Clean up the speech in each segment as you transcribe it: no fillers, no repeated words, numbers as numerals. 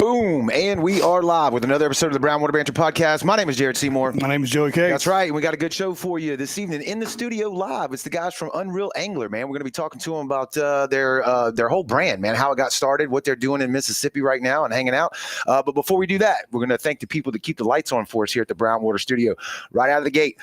Boom. And we are live with another episode of the Brown Water Banter podcast. My name is Jared Seymour. My name is Joey Case. That's right. We got a good show for you this evening in the studio live. It's the guys from Unreel Angler, man. We're going to be talking to them about their whole brand, man, how it got started, what they're doing in Mississippi right now and hanging out. But before we do that, we're going to thank the people that keep the lights on for us here at the Brown Water Studio. Right out of the gate,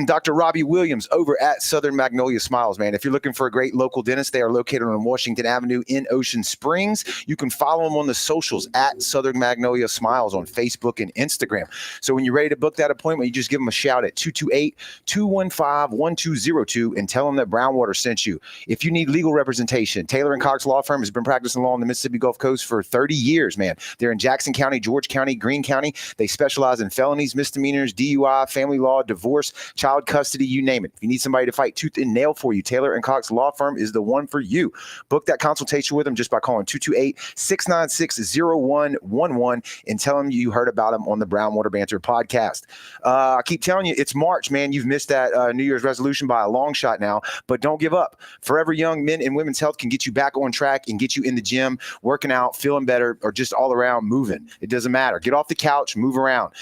Dr. Robbie Williams over at Southern Magnolia Smiles, man. If you're looking for a great local dentist, they are located on Washington Avenue in Ocean Springs. You can follow them on the socials at Southern Magnolia Smiles on Facebook and Instagram. So when you're ready to book that appointment, you just give them a shout at 228-215-1202 and tell them that Brown Water sent you. If you need legal representation, Taylor & Cox Law Firm has been practicing law on the Mississippi Gulf Coast for 30 years, man. They're in Jackson County, George County, Greene County. They specialize in felonies, misdemeanors, DUI, family law, divorce, child custody, you name it. If you need somebody to fight tooth and nail for you, Taylor & Cox Law Firm is the one for you. Book that consultation with them just by calling 228-696-0111 and tell them you heard about them on the Brown Water Banter podcast. I keep telling you, it's March, man. You've missed that New Year's resolution by a long shot now, but don't give up. Forever Young Men and Women's Health can get you back on track and get you in the gym, working out, feeling better, or just all around moving. It doesn't matter. Get off the couch, move around.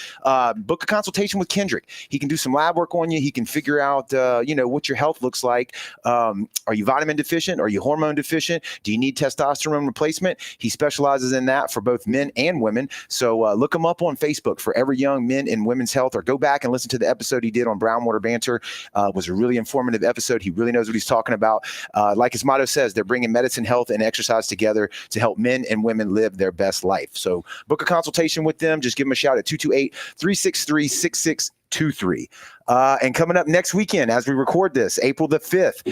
Book a consultation with Kendrick. He can do some lab work on you. He can figure out, what your health looks like. Are you vitamin deficient? Are you hormone deficient? Do you need testosterone replacement? He specializes in that for both men and women. So look him up on Facebook, Forever Young Men and Women's Health, or go back and listen to the episode he did on Brown Water Banter. It was a really informative episode. He really knows what he's talking about. Like his motto says, they're bringing medicine, health, and exercise together to help men and women live their best life. So book a consultation with them. Just give them a shout at 228-363-6623. And coming up next weekend, as we record this, April the 5th,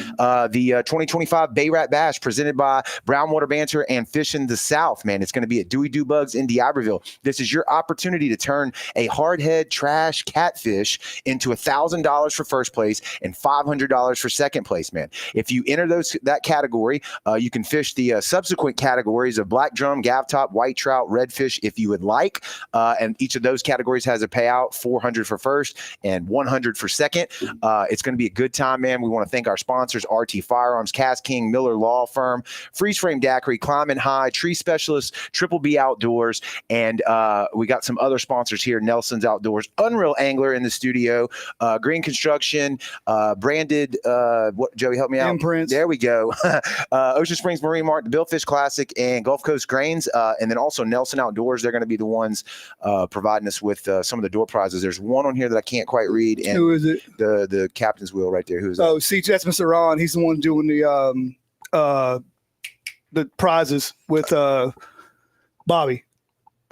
the 2025 Bay Rat Bash presented by Brown Water Banter and Fishing the South, man. It's going to be at Dewey Do Bugs in D'Iberville. This is your opportunity to turn a hardhead trash catfish into $1,000 for first place and $500 for second place, man. If you enter that category, you can fish the subsequent categories of black drum, gav top, white trout, redfish if you would like. And each of those categories has a payout, $400 for first and $100 for second. It's going to be a good time, man. We want to thank our sponsors, RT Firearms, Cast King, Miller Law Firm, Freeze Frame Daiquiri, Climbing High, Tree Specialists, Triple B Outdoors, and we got some other sponsors here, Nelson's Outdoors, Unreel Angler in the studio, Green Construction, Branded, what, Joey, help me out. Imprints. There we go. Ocean Springs Marine Mart, the Billfish Classic, and Gulf Coast Grains, and then also Nelson Outdoors. They're going to be the ones providing us with some of the door prizes. There's one on here that I can't quite read. And who is it? The captain's wheel right there. Who is that? Oh, see, that's Mr. Ron. He's the one doing the prizes with Bobby.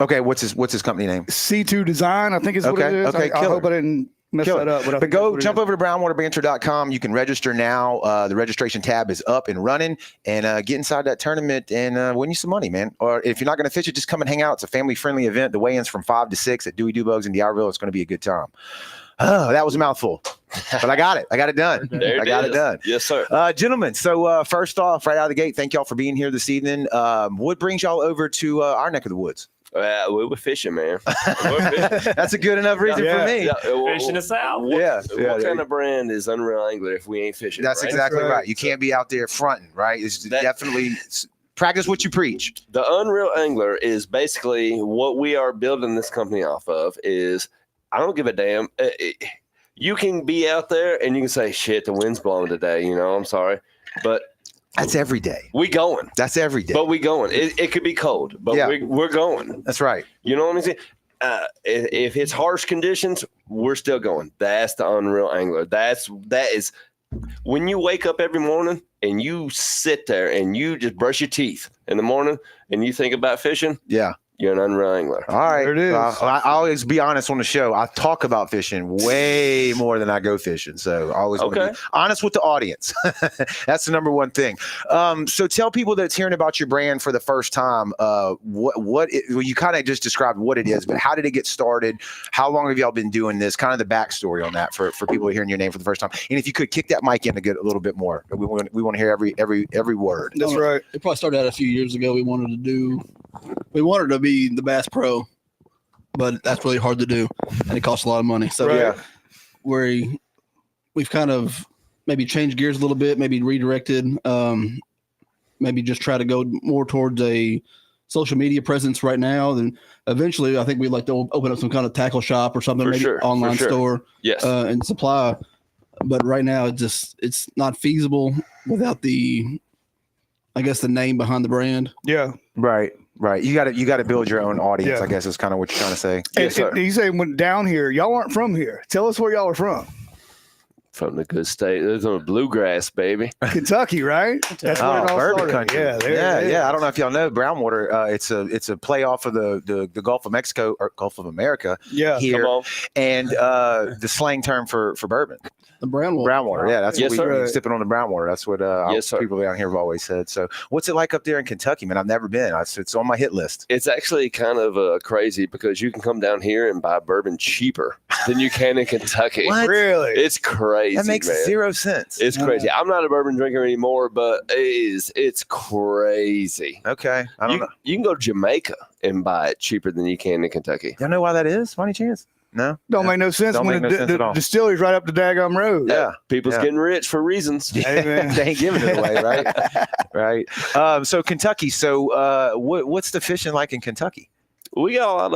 Okay, what's his company name? C2 Design, I think is what it is. Okay, I hope I didn't mess that up. But go jump over to brownwaterbanter.com. You can register now. The registration tab is up and running, and get inside that tournament and win you some money, man. Or if you're not going to fish it, just come and hang out. It's a family-friendly event. The weigh-in's from 5 to 6 at Dewey Do Bugs in D'Iberville. It's going to be a good time. Oh, that was a mouthful, but I got it. I got it done. I got it done. Yes, sir. Gentlemen, so first off, right out of the gate, thank y'all for being here this evening. What brings y'all over to our neck of the woods? We were fishing, man. That's a good enough reason for me. Fishing the South. What kind of brand is Unreel Angler if we ain't fishing? That's right? exactly right. You can't be out there fronting, right? It's definitely practice what you preach. The Unreel Angler is basically what we are building this company off of. Is I don't give a damn. You can be out there and you can say, "Shit, the wind's blowing today." You know, I'm sorry, but that's every day. We going. That's every day. But we going. It could be cold, but we're going. That's right. You know what I'm saying? If it's harsh conditions, we're still going. That's the Unreel Angler. That is when you wake up every morning and you sit there and you just brush your teeth in the morning and you think about fishing. Yeah. You're an Unreel Angler. All right. There it is. I always be honest on the show. I talk about fishing way more than I go fishing. So I always want to be honest with the audience. That's the number one thing. So tell people that's hearing about your brand for the first time, you kind of just described what it is, but how did it get started? How long have y'all been doing this? Kind of the backstory on that for people hearing your name for the first time. And if you could kick that mic in to get a little bit more, we want to hear every word. That's right. It probably started out a few years ago. We wanted to be the Bass Pro, but that's really hard to do, and it costs a lot of money. So we've kind of maybe changed gears a little bit, maybe redirected, maybe just try to go more towards a social media presence right now. Then eventually, I think we'd like to open up some kind of tackle shop or something, For maybe sure, online for sure. store, Yes. and supply. But right now, it's not feasible without the name behind the brand. Yeah. Right. You got to build your own audience. Yeah. I guess is kind of what you're trying to say. Yes, sir. And he said, when down here, y'all aren't from here. Tell us where y'all are from. From the good state. There's a bluegrass, baby. Kentucky, right? That's where it all bourbon started. country. Yeah, there it is. I don't know if y'all know Brownwater. It's a play off of the Gulf of Mexico or Gulf of America. Yeah. Here, Come on. and the slang term for bourbon. The Brownwater. Brownwater, yeah, that's Yes, what sir. we sipping on the Brownwater. That's what Yes, sir. people down here have always said. So, what's it like up there in Kentucky, man? I've never been. It's on my hit list. It's actually kind of crazy because you can come down here and buy bourbon cheaper than you can in Kentucky. What? Really? It's crazy. That makes man. zero sense. It's crazy. I'm not a bourbon drinker anymore, but it's crazy. Okay, I don't know. You can go to Jamaica and buy it cheaper than you can in Kentucky. Y'all know why that is? By any chance? No. Don't make no sense Don't when make no sense at the all. distillery's right up the daggum road. Yeah. People's Yeah. getting rich for reasons. Hey, man. They ain't giving it away, right? Right. So Kentucky. So what's the fishing like in Kentucky? We got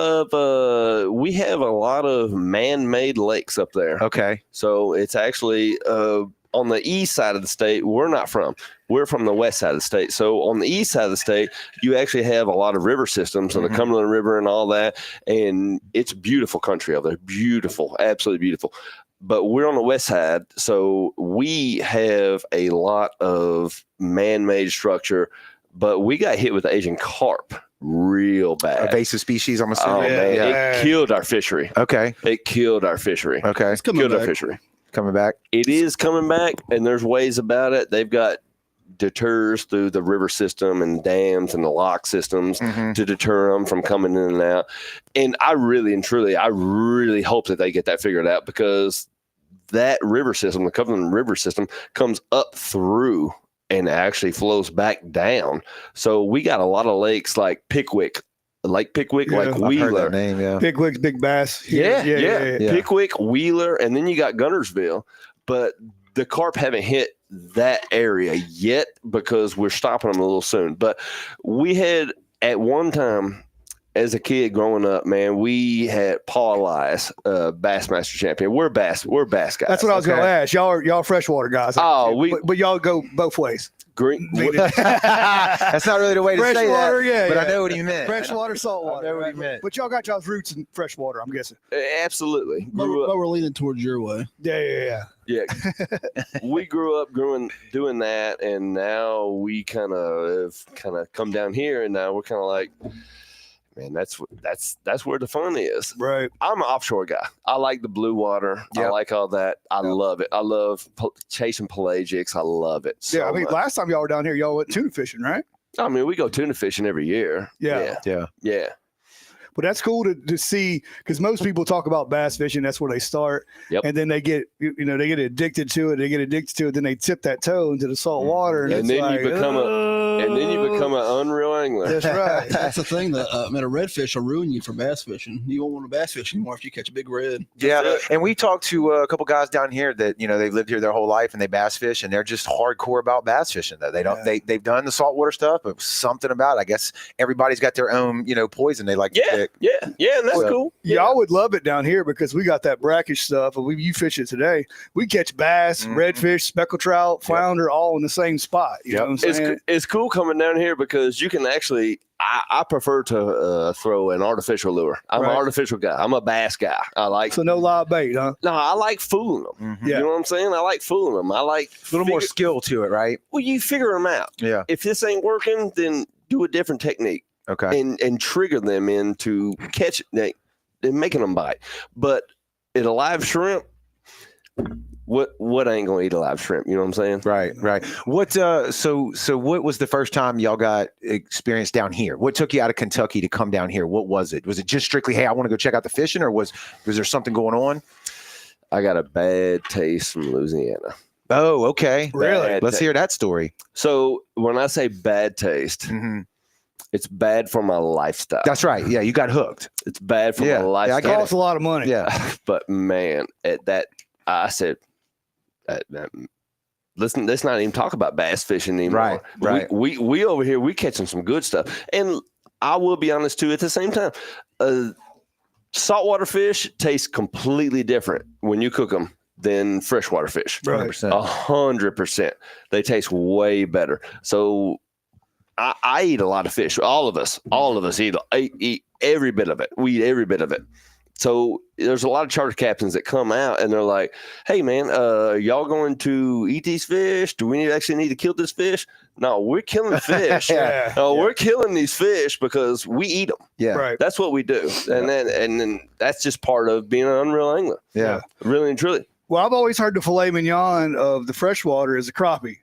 we have a lot of man-made lakes up there. Okay. So it's actually on the east side of the state. We're not from. We're from the west side of the state. So on the east side of the state, you actually have a lot of river systems, and the Cumberland River and all that. And it's beautiful country over there. Beautiful, absolutely beautiful. But we're on the west side, so we have a lot of man-made structure. But we got hit with Asian carp real bad. Invasive species, I'm Oh assuming. man, Yeah. it killed our fishery. Okay. It killed our fishery. Okay. It's coming Killed our back. fishery. Coming back. It is coming back, and there's ways about it. They've got deters through the river system and dams and the lock systems to deter them from coming in and out. And I really hope that they get that figured out, because that river system, the Cumberland River system, comes up through and actually flows back down. So we got a lot of lakes like Pickwick, Lake Pickwick, Yeah. like I've heard Wheeler. that name, yeah. Pickwick's Big Bass. here. Yeah. Yeah. Pickwick, Wheeler, and then you got Gunnersville. But the carp haven't hit that area yet because we're stopping them a little soon. But we had at one time, as a kid growing up, man, we had Paul Elias, Bassmaster champion. We're bass guys. That's what I was going to ask. Y'all freshwater guys. Oh, but y'all go both ways. Green. That's not really the way to say Freshwater, that. yeah, but I yeah. know what he meant. Freshwater, saltwater. I know what he right? meant. But y'all got y'all's roots in freshwater, I'm guessing. Absolutely. But Grew up. we're leaning towards your way. Yeah. Yeah, we grew up doing that, and now we kind of come down here, and now we're kind of like, man, that's where the fun is. Right. I'm an offshore guy. I like the blue water. I Yep. like all that. I love it. I love chasing pelagics. I love it. So Yeah, I mean, much. last time y'all were down here, y'all went tuna fishing, right? I mean, we go tuna fishing every year. Yeah. Yeah. But that's cool to see, because most people talk about bass fishing. That's where they start. Yep. And then they get, they get addicted to it. Then they tip that toe into the salt water. And it's then like, you become an Unreel Angler. That's right. That's the thing that a redfish will ruin you for bass fishing. You won't want to bass fish anymore if you catch a big red. Yeah, That's it. and we talked to a couple guys down here that they've lived here their whole life and they bass fish, and they're just hardcore about bass fishing. That they don't they've done the saltwater stuff, but something about it. I guess everybody's got their own poison they like to pick. Yeah, and that's So- cool. Y'all would love it down here because we got that brackish stuff, and you fish it today. We catch bass, redfish, speckled trout, flounder, all in the same spot. You know what I'm saying? It's cool coming down here because you can actually. I prefer to throw an artificial lure. I'm an artificial guy. I'm a bass guy. I like. So no live bait, huh? No, I like fooling them. Yeah. You know what I'm saying? I like fooling them. I like A little more skill to it, right? Well, you figure them out. Yeah. If this ain't working, then do a different technique Okay. and trigger them into catch and making them bite. But at a live shrimp, what ain't gonna eat a live shrimp? You know what I'm saying? Right. What so what was the first time y'all got experience down here? What took you out of Kentucky to come down here? What was it? Was it just strictly, hey, I want to go check out the fishing, or was there something going on? I got a bad taste from Louisiana. Oh, okay. Really? Let's hear that story. So when I say bad taste, it's bad for my lifestyle. That's right. Yeah, you got hooked. It's bad for my Yeah, lifestyle. I get Costs a lot of money. Yeah. But man, at that, I said, listen, let's not even talk about bass fishing anymore. Right. We over here, we catching some good stuff. And I will be honest too. At the same time, saltwater fish taste completely different when you cook them than freshwater fish. Right. 100%. They taste way better. So I eat a lot of fish. All of us eat every bit of it. We eat every bit of it. So there's a lot of charter captains that come out and they're like, "Hey man, y'all going to eat these fish? Do we actually need to kill this fish?" No, we're killing fish. We're killing these fish because we eat them. Yeah. Right. That's what we do. And then that's just part of being an Unreel Angler. Yeah. Really and truly. Well, I've always heard the filet mignon of the freshwater is a crappie.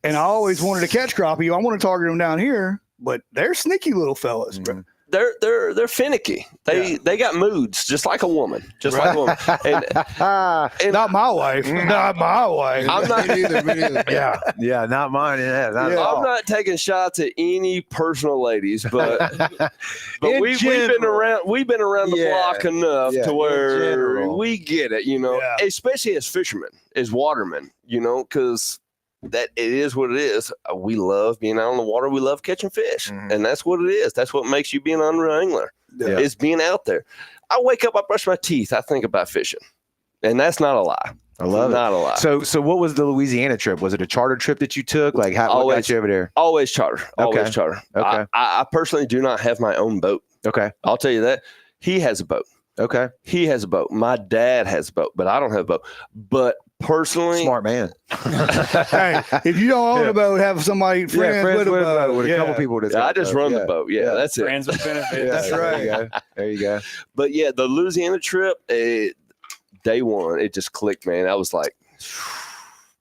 And I always wanted to catch crappie. I want to target them down here, but they're sneaky little fellas. Mhm. They're finicky. They got moods, just like a woman. Just like a woman. And Not my wife. Not my wife. I'm not Me neither. Yeah. Yeah. Not mine. Yeah. Not at I'm all. not taking shots at any personal ladies, but In we've been general. around the Yeah. block enough Yeah, to in where general. we get it, Yeah. especially as fishermen, as watermen, because that it is what it is. We love being out on the water. We love catching fish, Mhm. and that's what it is. That's what makes you be an Unreel Angler. Yeah. Is being out there. I wake up, I brush my teeth, I think about fishing, and that's not a lie. I love Not a lie. So what was the Louisiana trip? Was it a charter trip that you took? Like, what got Always. you over there? Always charter. Always Okay. charter. Okay. I personally do not have my own boat. Okay. I'll tell you that. He has a boat. Okay. He has a boat. My dad has a boat, but I don't have a boat. But personally, Smart man. Hey, if you don't own a boat, have somebody friends with a boat. with a couple people. That's I got a just boat. run Yeah. the boat. Yeah, that's it. Friends with benefits. That's There right. you go. There you go. But yeah, the Louisiana trip, day one, it just clicked, man. I was like,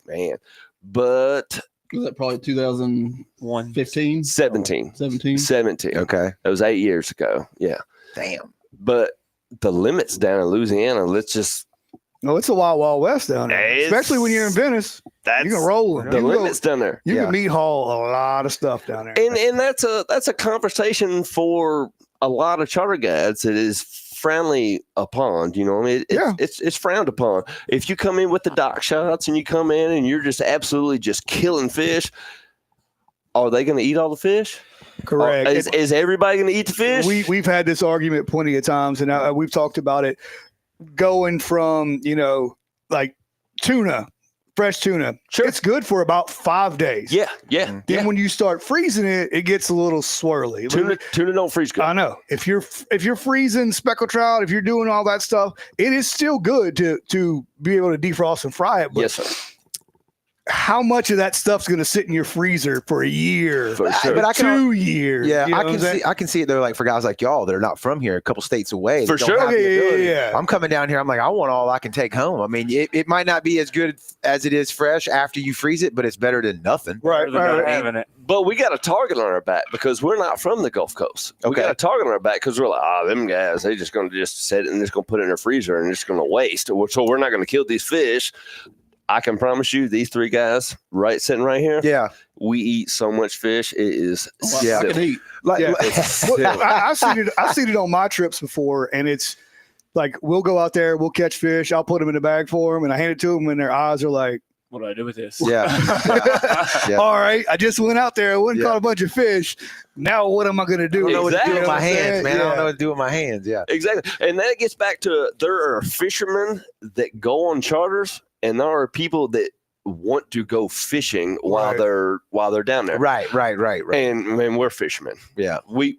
man. But Was that probably 2015, 1. 17? 17. Okay. That was 8 years ago. Yeah. Damn. But the limits down in Louisiana, let's just, No, it's a wild, wild west down there. It's- Especially when you're in Venice. that's You can roll. the limits down there. You Yeah. can meat haul a lot of stuff down there. And that's a conversation for a lot of charter guides that is frowned upon. You know, I mean, it's frowned upon. If you come in with the dock shots and you come in and you're just absolutely just killing fish, are they going to eat all the fish? Correct. Is everybody going to eat the fish? We've had this argument plenty of times, and we've talked about it. Going from like tuna, fresh tuna, Sure. it's good for about 5 days. Yeah. Then when you start freezing it, it gets a little swirly. Tuna don't freeze good. I know. If you're freezing speckled trout, if you're doing all that stuff, it is still good to be able to defrost and fry it. But Yes, sir. how much of that stuff's going to sit in your freezer for a year, For sure. But I can- 2 years? Yeah, You know I what can I'm saying? see. I can see it though. Like for guys like y'all that are not from here, a couple states away. For that don't sure. have the Yeah, ability. yeah. I'm coming down here. I'm like, I want all I can take home. I mean, it might not be as good as it is fresh after you freeze it, but it's better than nothing. Right, Better than right. having it. But we got a target on our back because we're not from the Gulf Coast. We Okay. got a target on our back because we're like, them guys, they just going to just set it and just going to put it in their freezer and just going to waste. So we're not going to kill these fish. I can promise you, these three guys sitting right here, Yeah, we eat so much fish. It is Yeah. I could silly. eat. like Yeah. It's silly. Well, I've seen it on my trips before, and it's like we'll go out there, we'll catch fish, I'll put them in a bag for them, and I hand it to them, and their eyes are like, What do I do with this? yeah. Yeah. "All right, I just went out there, I went and Yeah. caught a bunch of fish. Now what am I going to do?" I don't know what to do with Exactly. my hands, man. I don't Yeah. know what to do with my hands. Yeah. Exactly. And that gets back to there are fishermen that go on charters and there are people that want to go fishing while Right. they're down there. Right. And man, we're fishermen. Yeah. We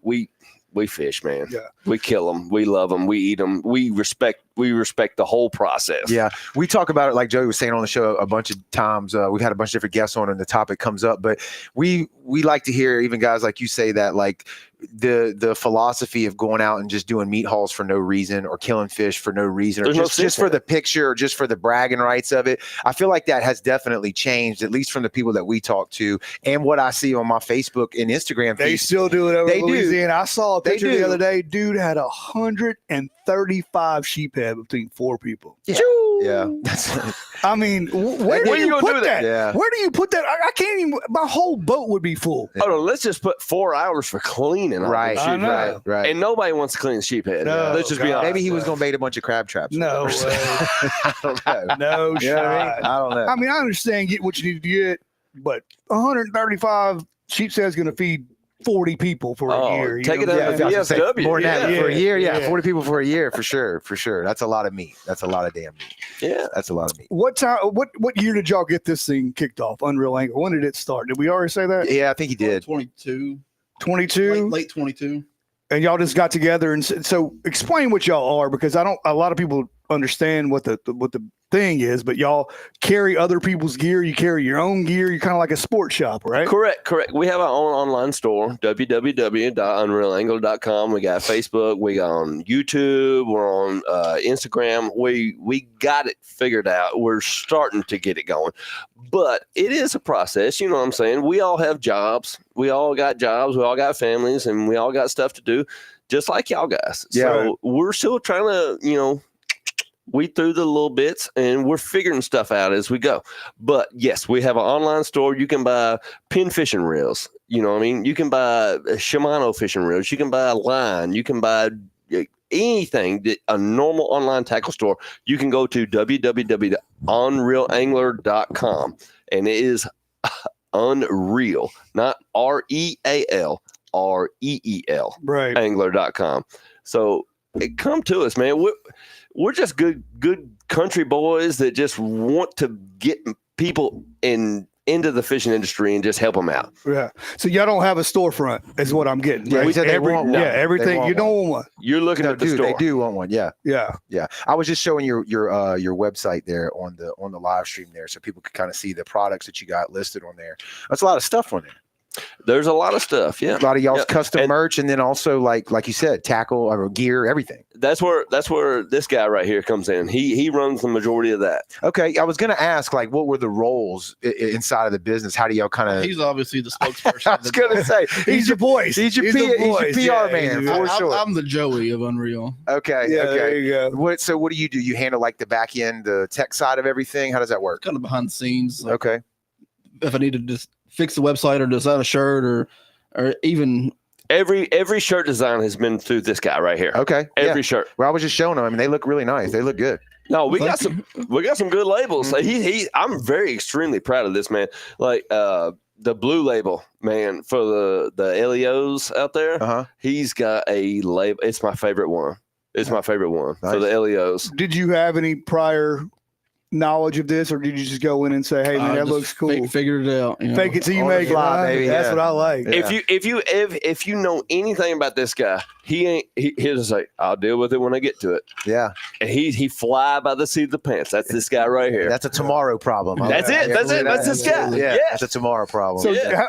fish, man. Yeah. We kill them. We love them. We eat them. We respect the whole process. Yeah, we talk about it like Joey was saying on the show a bunch of times. We've had a bunch of different guests on, and the topic comes up. But we like to hear even guys like you say that like the philosophy of going out and just doing meat hauls for no reason or killing fish for no reason or There's no just sense for in the picture or just for the bragging rights of it. I feel like that has definitely changed, at least from the people that we talk to and what I see on my Facebook and Instagram They feed. still do it over They in do. Louisiana. I saw a They picture do. the other day. Dude had 135 sheephead between 4 people. Yeah. I mean, where do What are you you gonna put do with that? Yeah. Where do you put that? I can't even. My whole boat would be full. Hold on, let's just put 4 hours for cleaning. all Right. the I sheep know. head. Right. And nobody wants to clean the sheep head. No, Let's just be God. honest. Maybe he was going to bait a bunch of crab traps. No or way. something. I don't know. No You know what I mean? shot. I don't know. I mean, I understand get what you need to get, but 135 sheep's head's going to feed 40 people for a year. Take it know? out of the I was gonna say, VFW. more than that for a year. Yeah, Yeah. 40 people for a year for sure. That's a lot of meat. That's a lot of damn meat. Yeah. That's a lot of meat. What year did y'all get this thing kicked off? Unreal Angler. When did it start? Did we already say that? Yeah, I think he did. 22, 22. late 22. And y'all just got together and so explain what y'all are, because a lot of people understand what the thing is, but y'all carry other people's gear. You carry your own gear. You're kind of like a sports shop, right? Correct. We have our own online store, www.unrealangler.com. We got Facebook. We got on YouTube. We're on Instagram. We got it figured out. We're starting to get it going, but it is a process. You know what I'm saying? We all have jobs. We all got jobs. We all got families, and we all got stuff to do, just like y'all guys. Yeah. So we're still trying to, weed through the little bits, and we're figuring stuff out as we go. But yes, we have an online store. You can buy pin fishing reels. You know what I mean? You can buy Shimano fishing reels. You can buy a line. You can buy anything that a normal online tackle store. You can go to www.unrealangler.com, and it is Unreal, not REAL, REEL, Right. angler.com. So come to us, man. We're just good country boys that just want to get people into the fishing industry and just help them out. Yeah. So y'all don't have a storefront, is what I'm getting. Yeah, right? we said they want one. Yeah, everything. They want You don't want one. You're looking No, at the dude, store. they do want one. Yeah. Yeah. Yeah, I was just showing your website there on the live stream there, so people could kind of see the products that you got listed on there. That's a lot of stuff on there. There's a lot of stuff. Yeah. A lot of y'all's Yeah. custom And merch, and then also like you said, tackle or gear, everything. that's where this guy right here comes in. He runs the majority of that. Okay, I was gonna ask, like, what were the roles inside of the business? How do y'all kind of? He's obviously the spokesperson. I was gonna say He's your voice. he's your the PR Yeah, man he's- for sure. I'm the Joey of Unreal. Okay, Yeah, there okay. you go. What do you do? You handle like the back end, the tech side of everything. How does that work? Kind of behind the scenes. Like, Okay. if I need to just fix the website or design a shirt or even Every shirt design has been through this guy right here. Okay. Every Yeah. shirt. Well, I was just showing them. I mean, they look really nice. They look good. No, we got Thank some good labels. Mm-hmm. I'm very extremely proud of this man. Like the blue label, man, for the LEOs out there. Uh huh. He's got a label. It's my favorite one. It's my favorite one for Nice. the LEOs. Did you have any prior knowledge of this, or did you just go in and say, "Hey, man, that just looks cool"? Figured it out. Fake it till you On the make fly, it, baby, That's yeah. what I like. Yeah. If you know anything about this guy, he'll just say, "I'll deal with it when I get to it." Yeah. And he fly by the seat of the pants. That's this guy right here. That's a tomorrow problem. That's it. That's it. That's this guy. Yeah. Yeah. That's a tomorrow problem. So Yeah.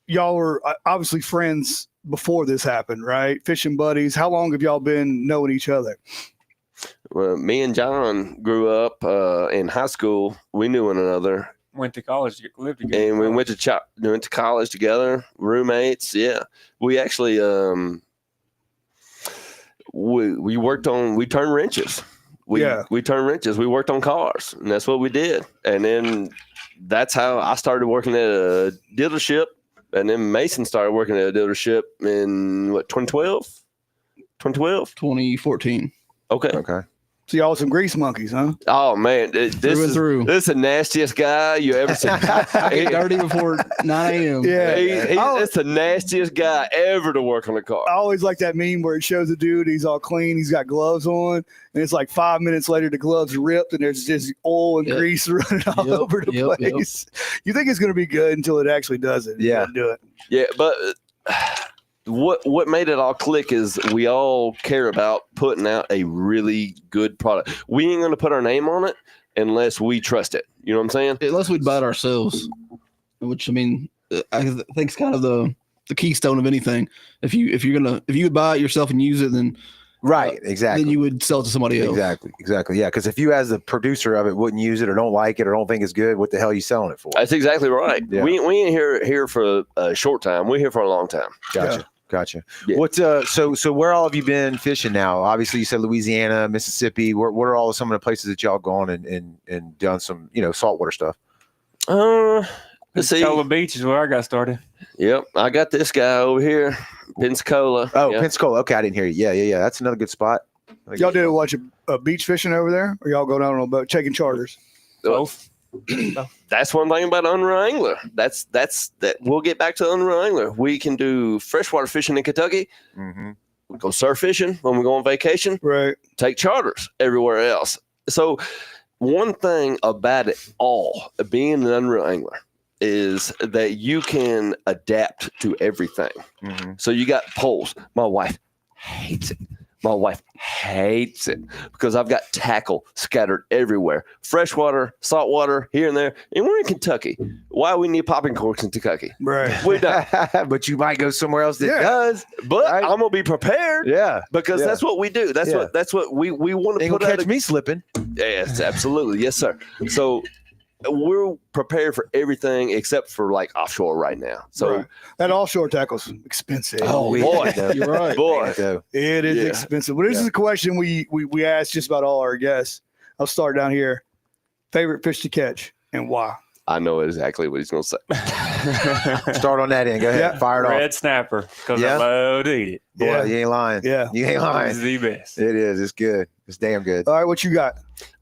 y'all were obviously friends before this happened, right? Fishing buddies. How long have y'all been knowing each other? Well, me and John grew up in high school. We knew one another, Went to college, lived together. and we went to college together, roommates. Yeah, we actually we turned wrenches. We turned wrenches. We worked on cars, and that's what we did. And then that's how I started working at a dealership, and then Mason started working at a dealership in 2012. 2014. Okay. Okay. So y'all some grease monkeys, huh? Oh man, this Through and is through. this is the nastiest guy you ever seen. I get dirty before 9 a.m. Yeah. That's the nastiest guy ever to work on a car. I always like that meme where it shows a dude, he's all clean, he's got gloves on, and it's like 5 minutes later the gloves are ripped and there's just oil and Yep. grease running all Yep, over the yep, yep. place. You think it's going to be good until it actually does it. Yeah. Do it. Yeah, but what made it all click is we all care about putting out a really good product. We ain't gonna put our name on it unless we trust it. You know what I'm saying? Unless we'd buy it ourselves, which I mean, I think is kind of the keystone of anything. If you would buy it yourself and use it, then Right. Exactly. then you would sell it to somebody else. Exactly. Yeah. Because if you, as the producer of it, wouldn't use it or don't like it or don't think it's good, what the hell are you selling it for? That's exactly right. Yeah. We ain't here for a short time. We're here for a long time. Gotcha. Yeah. What? So where all have you been fishing now? Obviously, you said Louisiana, Mississippi. What are all some of the places that y'all gone and done some saltwater stuff? Let's see. Pensacola Beach is where I got started. Yep, I got this guy over here, Pensacola. Oh, yeah. Pensacola. Okay, I didn't hear you. Yeah. That's another good spot. Y'all did a bunch of beach fishing over there, or y'all go down on a boat taking charters? Both. That's one thing about Unreel Angler. That's that. We'll get back to Unreel Angler. We can do freshwater fishing in Kentucky. Mm-hmm. We go surf fishing when we go on vacation. Right. Take charters everywhere else. So one thing about it all, being an Unreel Angler, is that you can adapt to everything. Mm-hmm. So you got poles. My wife hates it. My wife hates it because I've got tackle scattered everywhere. Freshwater, saltwater, here and there. And we're in Kentucky. Why we need popping corks in Kentucky? Right. We don't. But you might go somewhere else that Yeah. does. But Right. I'm gonna be prepared Yeah. because Yeah. that's what we do. That's Yeah. what we want to Ain't put gonna out. catch me slipping. Yes, absolutely. Yes, sir. So we're prepared for everything except for like offshore right now. So Right. That offshore tackle's expensive. oh we- boy, You're right. boy. So, It is Yeah. expensive. Well, this is a question we ask just about all our guests. I'll start down here. Favorite fish to catch and why? I know exactly what he's gonna say. start on that end. Go ahead. Yeah. Fire it off. Red snapper, because Yeah? I love to eat it. Boy, Yeah. you ain't lying. Yeah. You ain't It's lying. the best. It is. It's good. It's damn good. All right, what you got?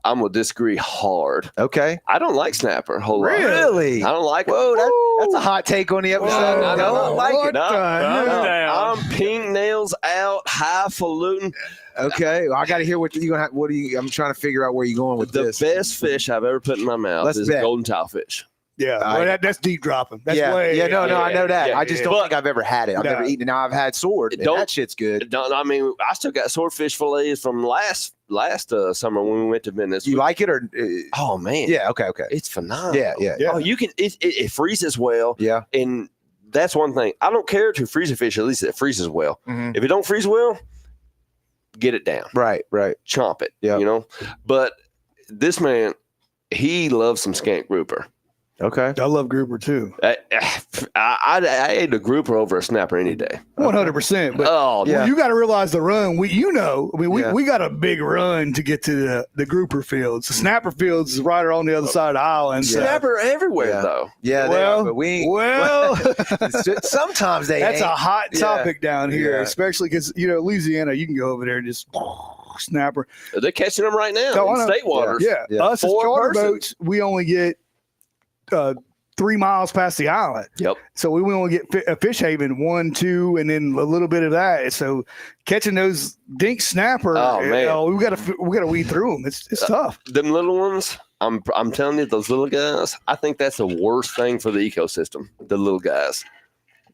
I'm gonna disagree hard. Okay. I don't like snapper a whole lot. Really? I don't like it. Whoa, that's a hot take on the episode. No, no, no, Don't like What it. No, the no. hell? Down. I'm pink nails out, highfalutin. Okay. Well, I got to hear what you're gonna. What do you? I'm trying to figure out where you're going with The this. best fish I've ever put in my mouth Let's is bet. golden tilefish. Yeah, All well, right. that's deep dropping. That's yeah, way. yeah, no, I know that. yeah, I just yeah. don't But- think I've ever had it. I've No. never eaten it. Now I've had sword. And Don't- that shit's good. I mean, I still got swordfish fillets from last summer when we went to Venice. Do you like it or? Oh man, Yeah. Okay. Okay. it's phenomenal. Yeah. Yeah. Yeah. Oh, you can. It freezes well, Yeah. and that's one thing. I don't care to freeze a fish. At least it freezes well. Mhm. If it don't freeze well, get it down, Right. Right. chomp it. Yeah. You know. But this man, he loves some skink grouper. Okay. I love grouper too. I ate a grouper over a snapper any day. 100%. But Oh Yeah. well, you got to realize the run. We Yeah. we got a big run to get to the grouper fields. The snapper fields is right on the other side of the island. So, snapper everywhere Yeah. though. Yeah. they Well, are, but we. ain't- well, sometimes they. that's ain't. a hot Yeah. topic down here, Yeah. especially because Louisiana, you can go over there and just snapper. They're catching them right now Oh, I in know. state waters. Yeah, Yeah. us as 4 charter person. boats, we only get 3 miles past the island. Yep. So we only get a fish haven 1, 2, and then a little bit of that. So catching those dink snapper, Oh, man. we got to weed through them. It's tough. Them little ones, I'm telling you, those little guys, I think that's the worst thing for the ecosystem, the little guys.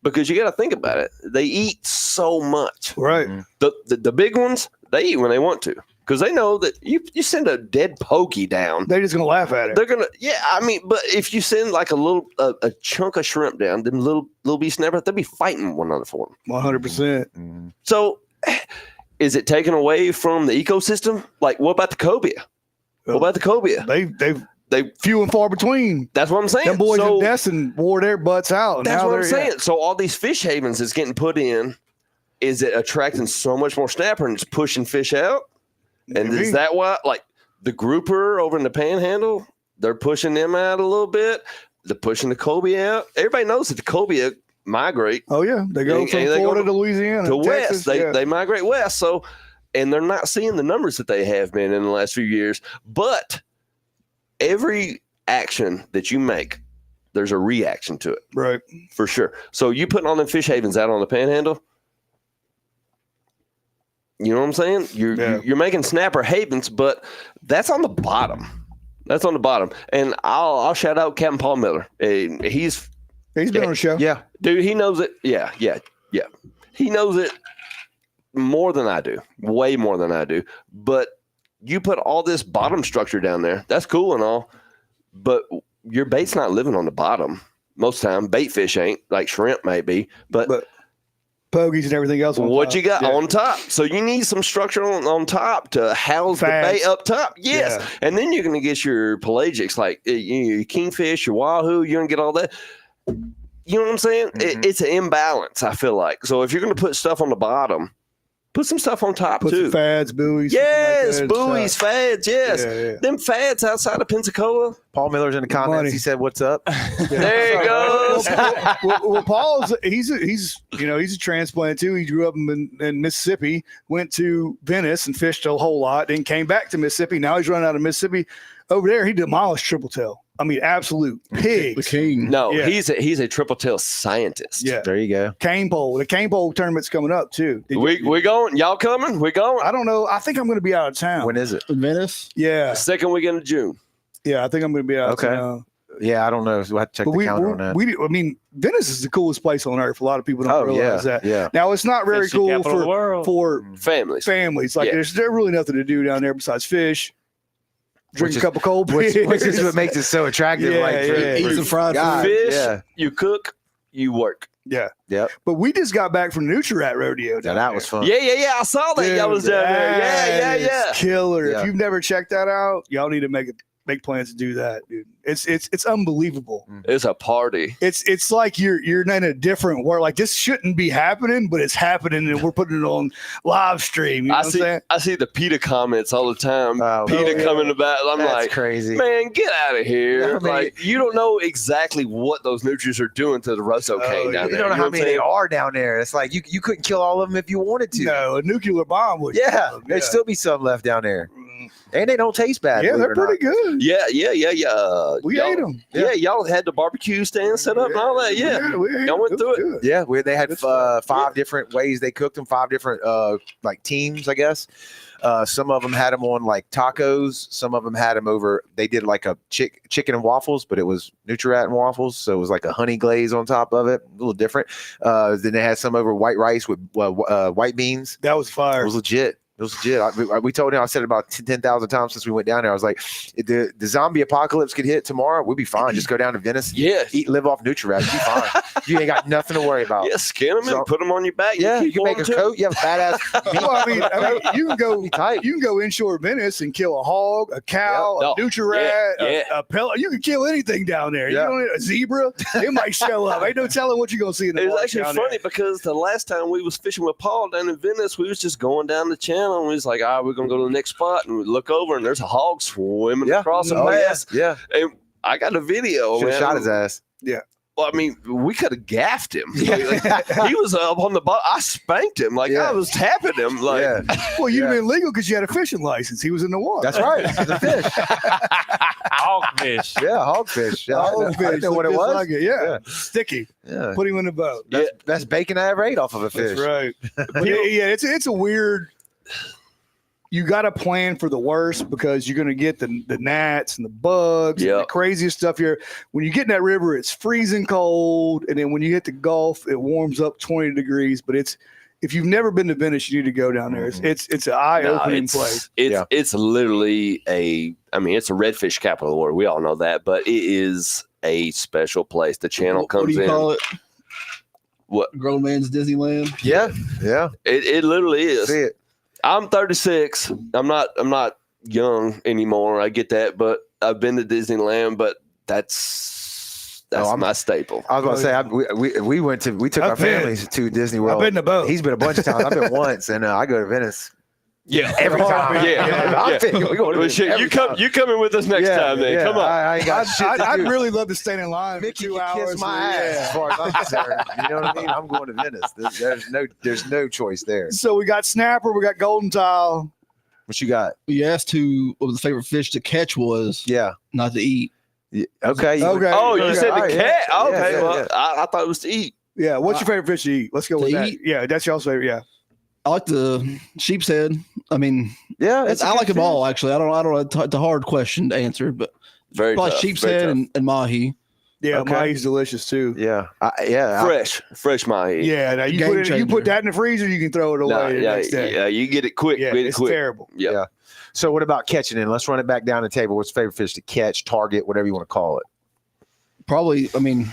Because you got to think about it. They eat so much. Right. The big ones, they eat when they want to. Because they know that you send a dead pokey down, They're just gonna laugh at it. they're gonna I mean, but if you send like a chunk of shrimp down, them little bee snappers, they'll be fighting one another for them. 100%. Mhm. So is it taken away from the ecosystem? Like what about the cobia? What about the cobia? They few and far between. That's what I'm saying. Them boys So in Destin wore their butts out. and that's now what I'm they're- saying. So all these fish havens is getting put in. Is it attracting so much more snapper and it's pushing fish out? And Maybe. is that why, like the grouper over in the Panhandle, they're pushing them out a little bit. They're pushing the cobia out. Everybody knows that the cobia migrate Oh yeah, they go And from they go Florida to- to Louisiana to Texas. west. Yeah. They migrate west. So, and they're not seeing the numbers that they have been in the last few years. But every action that you make, there's a reaction to it right. for sure. So you putting all them fish havens out on the Panhandle. You know what I'm saying? Yeah. You're making snapper havens, but that's on the bottom. That's on the bottom. And I'll shout out Captain Paul Miller. He's He's been on the show. Yeah. dude. He knows it. Yeah. He knows it more than I do. Way more than I do. But you put all this bottom structure down there. That's cool and all, but your bait's not living on the bottom most time. Bait fish ain't, like shrimp maybe, but Pogies and everything else. on what top. you got Yeah. on top. So you need some structure on top to house Fads. the bait up top. Yes. Yeah. And then you're going to get your pelagics like your kingfish, your wahoo. You're going to get all that. You know what I'm saying? Mhm. It's an imbalance, I feel like. So if you're going to put stuff on the bottom, put some stuff on top Put too. some fads, buoys. Yes, something like that. buoys, fads, yes. Yeah, yeah. Them fads outside of Pensacola. Paul Miller's in the comments. Money. He said, "What's up?" There he goes. well, Paul's he's a transplant too. He grew up in Mississippi, went to Venice and fished a whole lot, then came back to Mississippi. Now he's running out of Mississippi. Over there, he demolished triple tail. I mean, absolute The pigs. king. No, Yeah. he's a triple tail scientist. Yeah. There you go. Cane pole. The cane pole tournament's coming up too. We going? Y'all coming? We going? I don't know. I think I'm going to be out of town. When is it? In Venice. Yeah. The second weekend of June. Yeah. I think I'm going to be out Okay. of town. Yeah, I don't know. We'll have to check But the calendar on that. I mean, Venice is the coolest place on earth. A lot of people don't Oh realize yeah, that. yeah. Now, it's not very Fishing cool capital of the world. for Families. families. Like, Yeah. there's really nothing to do down there besides fish, drink Which a is- cup of cold beer. Which is what makes it so attractive. Yeah, like, yeah. Eat some fried God, food. Fish, yeah. you cook, you work. Yeah. Yep. But we just got back from the Nutri-Rat rodeo. Yeah, down that there. was fun. Yeah. I saw that y'all was down there. that Yeah. is killer. Yeah. If you've never checked that out, y'all need to make plans to do that, dude. It's unbelievable. It's a party. It's like you're in a different world. Like, this shouldn't be happening, but it's happening, and we're putting it on live stream. You know what I'm saying? I see the PETA comments all the time. Oh, PETA yeah. coming about. I'm That's like, crazy. man, get out of here. I mean- like, you don't know exactly what those nutrients are doing to the Russo cane down You there. don't know how what I'm many they saying? are down there. It's like you couldn't kill all of them if you wanted to. No, a nuclear bomb would. Yeah, there'd still be some left down there, and they don't taste bad. Yeah, believe they're it or pretty good. Yeah. We Y'all- ate them. Yeah, y'all had the barbecue stand set up and all that. Yeah. Y'all went through it. not. Yeah, they had It's five different ways they cooked them. 5 different like teams, I guess. Some of them had them on like tacos. Some of them had them over. They did like a chicken and waffles, but it was Nutri-Rat and waffles, so it was like a honey glaze on top of it, a little different. Then they had some over white rice with white beans. That was It fire. was legit. It was legit. We told him, I said it about 10,000 times since we went down there. I was like, if the zombie apocalypse could hit tomorrow, we'd be fine. Just go down to Venice, Yeah. live off Nutri-Rat. You'd be fine. You ain't got nothing to worry about. Yeah, skin them So- and put them on your back. Yeah, you keep can make a going, too. coat. You have a badass. Well, I mean, you can go. Be tight. You can go inshore Venice and kill a hog, a cow, Yep. a Nutri-Rat, Yeah. a pellet. You can kill anything down there. Yeah. You don't need a zebra. It might show up. Ain't no telling what you're gonna see in the It was water actually down funny there. because the last time we was fishing with Paul down in Venice, we was just going down the channel and we was like, all right, we're gonna go to the next spot, and we look over and there's a hog swimming Yeah. across the Oh, yeah. pass. Yeah. And I got a video. Should have man. shot his ass. Well, I mean, we could have gaffed him. Yeah. Like, he was up on the bottom. I spanked him. Like, Yeah. I was tapping him. Like, Yeah. Well, you'd have Yeah. been legal because you had a fishing license. He was in the water. That's right. It's a fish. Hogfish. Yeah, hogfish. Yeah, I know what it Looked just was. like it. Yeah. Yeah. Sticky. Yeah. Put him in the boat. That's best bacon I ever ate off of a fish. That's right. But yeah, it's a weird. You got to plan for the worst because you're going to get the gnats and the bugs and the Yep. craziest stuff here. When you get in that river, it's freezing cold, and then when you hit the Gulf, it warms up 20 degrees. But if you've never been to Venice, you need to go down there. It's an eye-opening place. It's literally it's a redfish capital of the world. We all know that, but it is a special place. The channel What comes do you in. call it? What? Grown man's Disneyland. Yeah. Yeah. It literally is. See it. I'm 36. I'm not young anymore. I get that, but I've been to Disneyland. But that's my staple. I was about to say we took I've our been. families to Disney I've World. been in the boat. He's been a bunch of times. I've been once, and I go to Venice Yeah, every time. Yeah. We go to Well, Venice shit, every you come. time. You coming with us next time? Then come on. I ain't got shit to I'd do. really love to stand in line Mickey for 2 can hours. kiss my ass as far as I'm concerned. You know what I mean? I'm going to Venice. There's no choice there. So we got snapper, we got golden tile. What you got? We asked who what the favorite fish to catch was, Yeah. not to eat. Okay. Okay. Oh, you said All the right, cat. yeah. Okay, Yeah, well, yeah. I thought it was to eat. Yeah, what's your favorite fish to eat? Let's go with To that. eat? Yeah, that's y'all's favorite. Yeah. I like the sheep's head. I mean, Yeah. it's a I good like them fish. all actually. I don't know. It's a hard question to answer, but Very probably tough. sheep's very head tough. and mahi. Yeah, Okay. mahi's delicious too. Yeah. fresh mahi. Yeah, now you Game put it, you changer. put that in the freezer, you can throw it away No, the yeah, next day. yeah, you get it quick. Yeah, get it it's quick. terrible. Yeah. Yeah. So what about catching it? Let's run it back down the table. What's your favorite fish to catch, target, whatever you want to call it? Probably, I mean,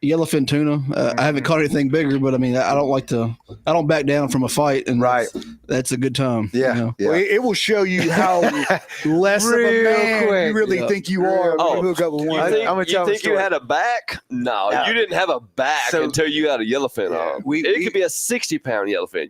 yellowfin tuna. I haven't caught anything bigger, but I mean, I don't back down from a fight, and Right. that's a good time. Yeah. you know? Yeah. Well, it will show you how less of a Real man quick. you really Yeah. think you are when Oh, you hook up with You one. think, I'm gonna tell the you story. had a back? No, No. you didn't have a back So- until you got a yellowfin Yeah. on. We- it could be a 60-pound yellowfin.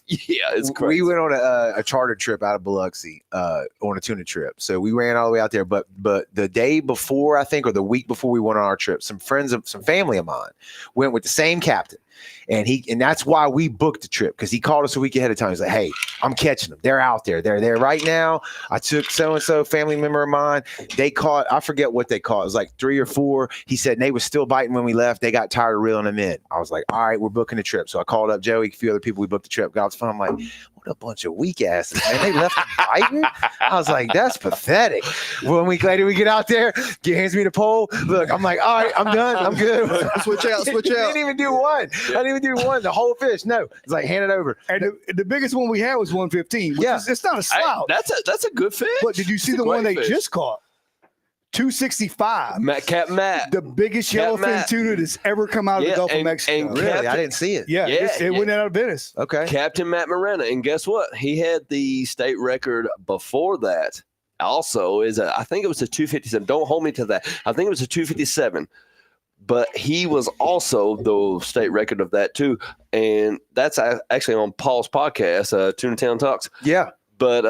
Yeah, it's crazy. We went on a charter trip out of Biloxi on a tuna trip. So we ran all the way out there. But the day before, I think, or the week before we went on our trip, some family of mine went with the same captain. And that's why we booked the trip, because he called us a week ahead of time. He's like, hey, I'm catching them. They're out there. They're there right now. I took so-and-so, family member of mine. They caught, I forget what they caught. It was like 3 or 4. He said they was still biting when we left. They got tired of reeling them in. I was like, all right, we're booking a trip. So I called up Joey, a few other people. We booked the trip. Got off the phone. I'm like, what a bunch of weak asses, man. They left them biting. I was like, that's pathetic. 1 week later, we get out there. He hands me the pole. Look, I'm like, all right, I'm done. I'm good. Switch out. I didn't even do one. The whole fish. No, it's like, hand it over. And the biggest one we had was 115. Yeah. It's not a slouch. That's a good fish. But did you see It's a the one great they fish. just caught? 265. Captain Matt. The biggest yellowfin Matt. tuna that's ever come out of the Gulf of Mexico. and Really? I didn't see it. yeah, Yeah, it went out of Venice. Okay. Captain Matt Morena. And guess what? He had the state record before that. Also, I think it was a 257. Don't hold me to that. I think it was a 257. But he was also the state record of that too. And that's actually on Paul's podcast, Tuna Town Talks. Yeah. But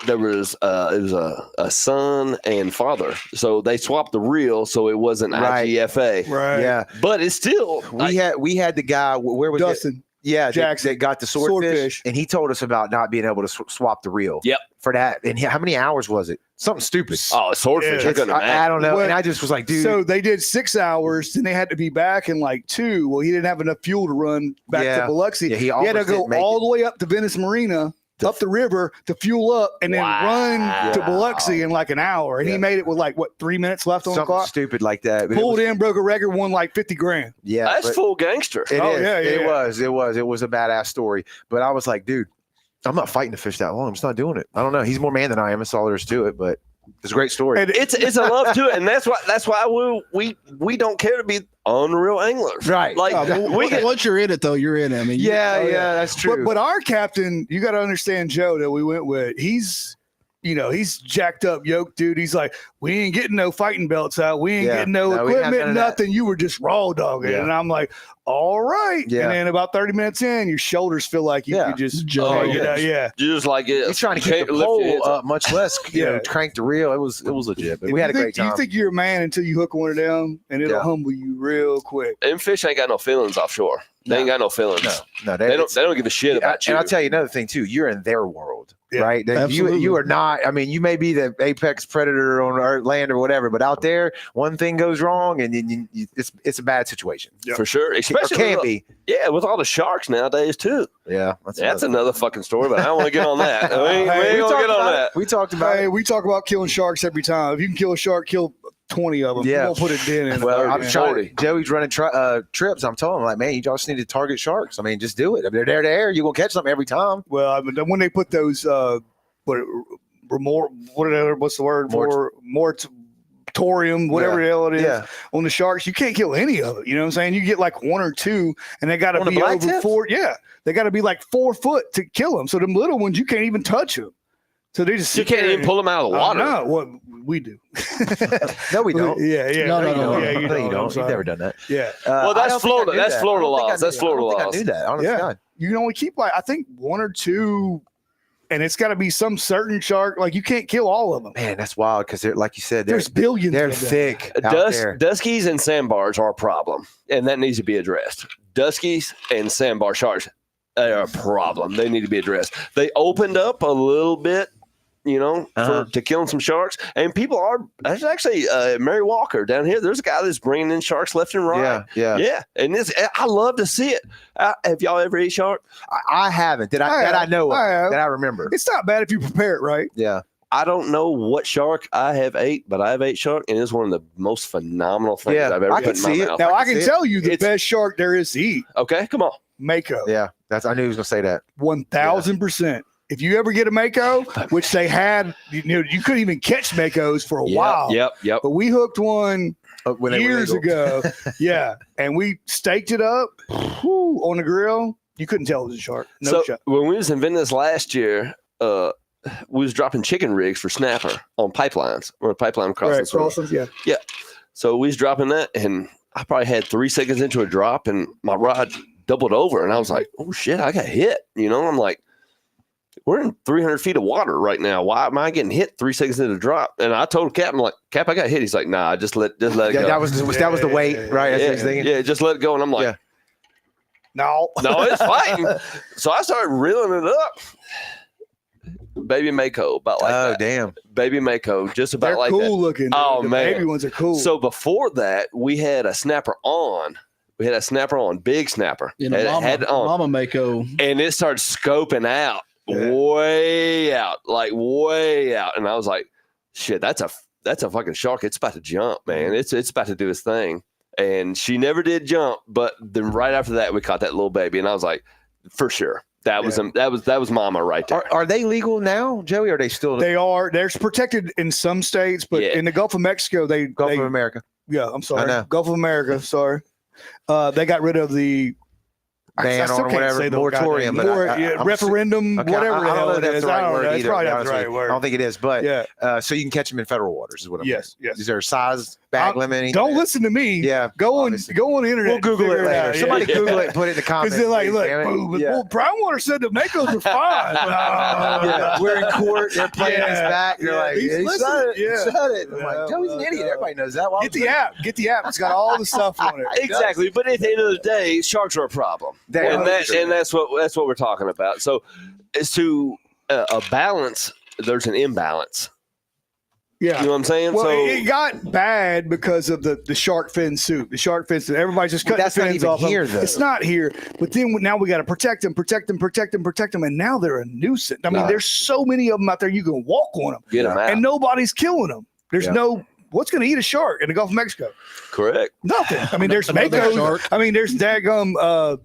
there was it was a son and father, so they swapped the reel, so it wasn't Right. IGFA. Right. Yeah. But it's still We had the guy. Where was it? Dustin. Yeah, Jackson. that got the swordfish, and he told us about not being able to swap the reel. Yep. For that, and how many hours was it? Something stupid. swordfish. Yeah. I couldn't I imagine. don't know, Well, and I just was like, dude. So they did 6 hours, then they had to be back in like 2. Well, he didn't have enough fuel to run back Yeah. to Biloxi. Yeah, he he had to almost go didn't make all it. the way up to Venice Marina, up the river to fuel up, and then run to Biloxi in like an hour. And Yeah. he made it with like 3 minutes left on the something clock. stupid like that. But it Pulled was- in, broke a record, won like 50 grand. Yeah, That's but full gangster. It Oh, is. yeah, It yeah. was a badass story. But I was like, dude, I'm not fighting to fish that long. I'm just not doing it. I don't know. He's more man than I am. That's all there is to it. But it's a great story. And It's a love to it, and that's why we don't care to be unreal anglers. Right. Like Once you're in it, though, you're in it. I mean, yeah, that's true. But our captain, you got to understand Joe that we went with. He's jacked up, yoked dude. He's like, we ain't getting no fighting belts out. We ain't Yeah. getting no No, we ain't have equipment, none of that. nothing. You were just raw dogging. Yeah. And I'm like, all right. Yeah. And then about 30 minutes in, your shoulders feel like you Yeah. could just Oh, yeah. just like it. He's trying to keep the Lift your pole hands up. up, much less Yeah. crank the reel. It was legit. But we had a great time. You think you're a man until you hook one of them, and it'll Yeah. humble you real quick. Them fish ain't got no feelings offshore. They ain't got no feelings. No, They don't give a shit about you. And I'll tell you another thing too. You're in their world, Yeah, right? That absolutely. you are not. I mean, you may be the apex predator on our land or whatever, but out there, one thing goes wrong, and then it's a bad situation. For sure. Or Especially can with, be. yeah, with all the sharks nowadays too. Yeah, That's another fucking story, but I don't want to get on that. We ain't Hey, gonna get on that. We talked about Hey, it. we talk about killing sharks every time. If you can kill a shark, kill 20 of them. Yeah. You won't put a dent in. Well, it. I'm Yeah. trying. Joey's running trips. I'm telling him, like, man, you just need to target sharks. I mean, just do it. If they're there, you're gonna catch something every time. Well, I mean, when they put those, what's the word? Moratorium, whatever the hell it is, Yeah. on the sharks, you can't kill any of it. You know what I'm saying? You get like 1 or 2, and they got to On the be black over tips? 4. Yeah, they got to be like 4 foot to kill them. So them little ones, you can't even touch them. So they just You sit can't there even pull them out of the water. No, what we do. No, we don't. Yeah. No, you don't. Yeah, you No, don't. I'm You've sorry. never done that. Yeah. Well, that's I don't think I Florida. knew That's that. Florida I don't think I laws. knew That's that. Florida I don't think laws. I knew that. Honest Yeah. to God. You can only keep like, I think 1 or 2, and it's got to be some certain shark. Like you can't kill all of them. Man, that's wild because they're like you said, There's billions. they're of them. thick out there. Duskies and sandbars are a problem, and that needs to be addressed. Duskies and sandbar sharks are a problem. They need to be addressed. They opened up a little bit, to killing some sharks, and people are. There's actually Mary Walker down here. There's a guy that's bringing in sharks left and right. Yeah. And I love to see it. Have y'all ever eat shark? I haven't. That I know of. That I remember. It's not bad if you prepare it right. Yeah. I don't know what shark I have ate, but I have ate shark, and it's one of the most phenomenal things Yeah, I've ever I put can in my see it. mouth. Now I can can see tell you the It's- best shark there is to eat. Okay, come on. Mako. Yeah. I knew he was gonna say that. 1,000%. If you ever get a Mako, which they had, you couldn't even catch Makos for a while. Yep. But we hooked one When they were years legal. ago. Yeah. And we staked it up on the grill. You couldn't tell it was a shark. No So shot. when we was in Venice last year, we was dropping chicken rigs for snapper on pipelines. We're a pipeline crossing. Yeah. So we was dropping that, and I probably had 3 seconds into a drop, and my rod doubled over, and I was like, "Oh shit, I got hit!" I'm like, "We're in 300 feet of water right now. Why am I getting hit 3 seconds into the drop?" And I told Cap, "I'm like, Cap, I got hit." He's like, "Nah, just let it go." That was the weight, right? That's what he's thinking. Yeah, just let it go. And I'm like, Yeah. No. No, it's fighting. So I started reeling it up. Baby Mako, about like that. Damn. Baby Mako, just about They're like cool that. looking. Oh, the man. baby ones are cool. So before that, we had a snapper on. Big snapper. You know, Had it on. Mama Mako. And it started scoping out, way out. And I was like, shit, that's a fucking shark. It's about to jump, man. It's about to do its thing. And she never did jump, but then right after that, we caught that little baby, and I was like, for sure. That was Mama right there. Are they legal now, Joey? Or are they still they are. They're protected in some states, but in the Gulf of Mexico, Gulf of America? Yeah, I'm sorry. I know. Gulf of America. Sorry. They got rid of the ban or whatever moratorium, but referendum, whatever. I don't know if that's the right word It's either. probably not the right word. I don't think it is, but yeah. so you can catch them in federal waters, is what I'm saying. Yes. Is there a size bag limit? Don't listen to me. Yeah, go on the internet. We'll Google it later. Somebody Google it and put it in the comments. Because they're like, well, Brownwater said the Makos are fine. We're in court. They're playing us back. They're like, he said it. I'm like, Joey's an idiot. Everybody knows that. Get the app. It's got all the stuff on it. Exactly. But at the end of the day, sharks are a problem. And that's what we're talking about. So as to a balance, there's an imbalance. Yeah. You know what I'm saying? Well, so it got bad because of the shark fin soup. The shark fins, everybody's just cutting the fins off. Here, though. It's not here. But then now we got to protect them. And now they're a nuisance. I mean, there's so many of them out there, you can walk on them. Get them out. And nobody's killing them. There's what's going to eat a shark in the Gulf of Mexico? Correct. Nothing. I mean, there's Mako. I mean, there's daggum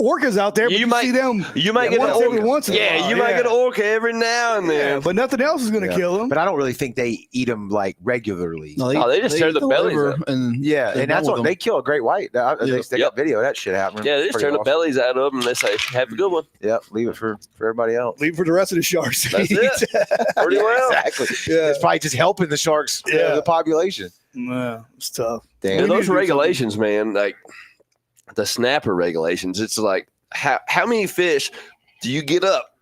orcas out there, but you might see them. You might get every once in a while. You might get an orca every now and then. But nothing else is going to kill them. But I don't really think they eat them like regularly. No, they just tear the bellies up. And that's what they kill a great white. They got video of that shit happening. Yeah, they just tear the bellies out of them and they say, "Have a good one." Yep, leave it for everybody else. Leave it for the rest of the sharks. That's it. Pretty well. Exactly. Yeah. It's probably just helping the sharks, the population. Yeah, it's tough. Damn. Those regulations, man, like the snapper regulations, it's like how many fish do you get up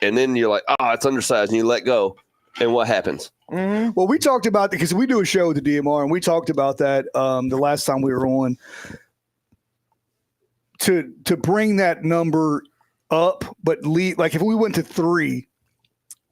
and then you're like, it's undersized, and you let go, and what happens? Mm-hmm. Well, we talked about that because we do a show with the DMR, and we talked about that the last time we were on to bring that number up, but like if we went to 3,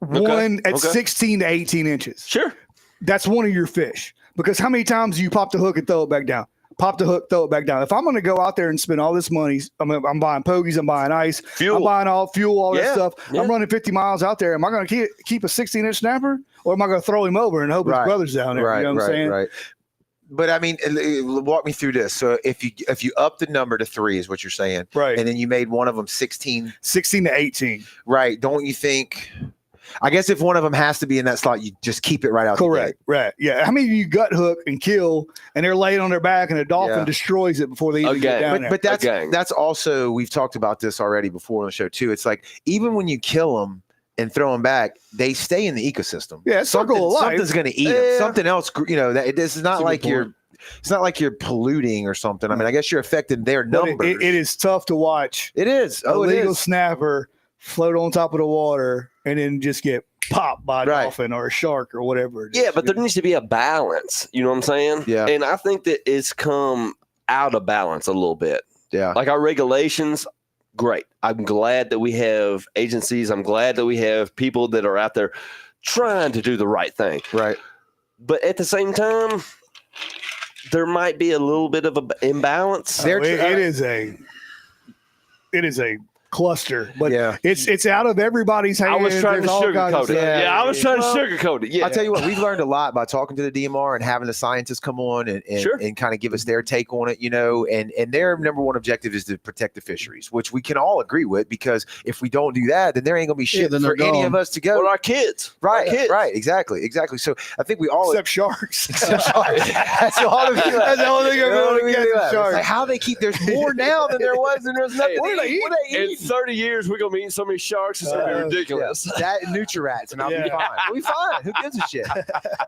one at 16 to 18 inches. Sure. That's one of your fish. Because how many times do you pop the hook and throw it back down? Pop the hook, throw it back down. If I'm going to go out there and spend all this money, I'm buying pogies, I'm buying ice, fuel. I'm buying all that stuff. Yeah. I'm running 50 miles out there. Am I going to keep a 16-inch snapper, or am I going to throw him over and hope his brother's down there? You know what I'm saying? Right. But I mean, walk me through this. So if you up the number to 3 is what you're saying, right? And then you made one of them 16 to 18, right? Don't you think? I guess if one of them has to be in that slot, you just keep it right out. Correct. Right. Yeah. How many of you gut hook and kill, and they're laying on their back, and a dolphin destroys it before they even get down there? But that's also, we've talked about this already before on the show too. It's like even when you kill them and throw them back, they stay in the ecosystem. Yeah, it's circle of life. Something's going to eat them. Something else. This is not like you're. It's not like you're polluting or something. I mean, I guess you're affecting their numbers. It is tough to watch. It is. A legal snapper float on top of the water and then just get popped by a dolphin or a shark or whatever it is. Yeah, but there needs to be a balance. You know what I'm saying? Yeah. And I think that it's come out of balance a little bit. Yeah. Like our regulations, great. I'm glad that we have agencies. I'm glad that we have people that are out there trying to do the right thing. Right. But at the same time, there might be a little bit of an imbalance. It is a cluster, but it's out of everybody's hands. I was trying to sugarcoat it. I was trying to sugarcoat it. Yeah, I'll tell you what, we've learned a lot by talking to the DMR and having the scientists come on and kind of give us their take on it, and their number one objective is to protect the fisheries, which we can all agree with, because if we don't do that, then there ain't gonna be shit for any of us to go. Well, our kids. Right, exactly. So I think we all except sharks. That's the only thing left. Like how they keep, there's more now than there was, and there's nothing. What do they eat? 30 years, we're gonna be eating so many sharks. It's gonna be ridiculous. That and Nutri-Rats, and I'll be fine. We'll be fine. Who gives a shit?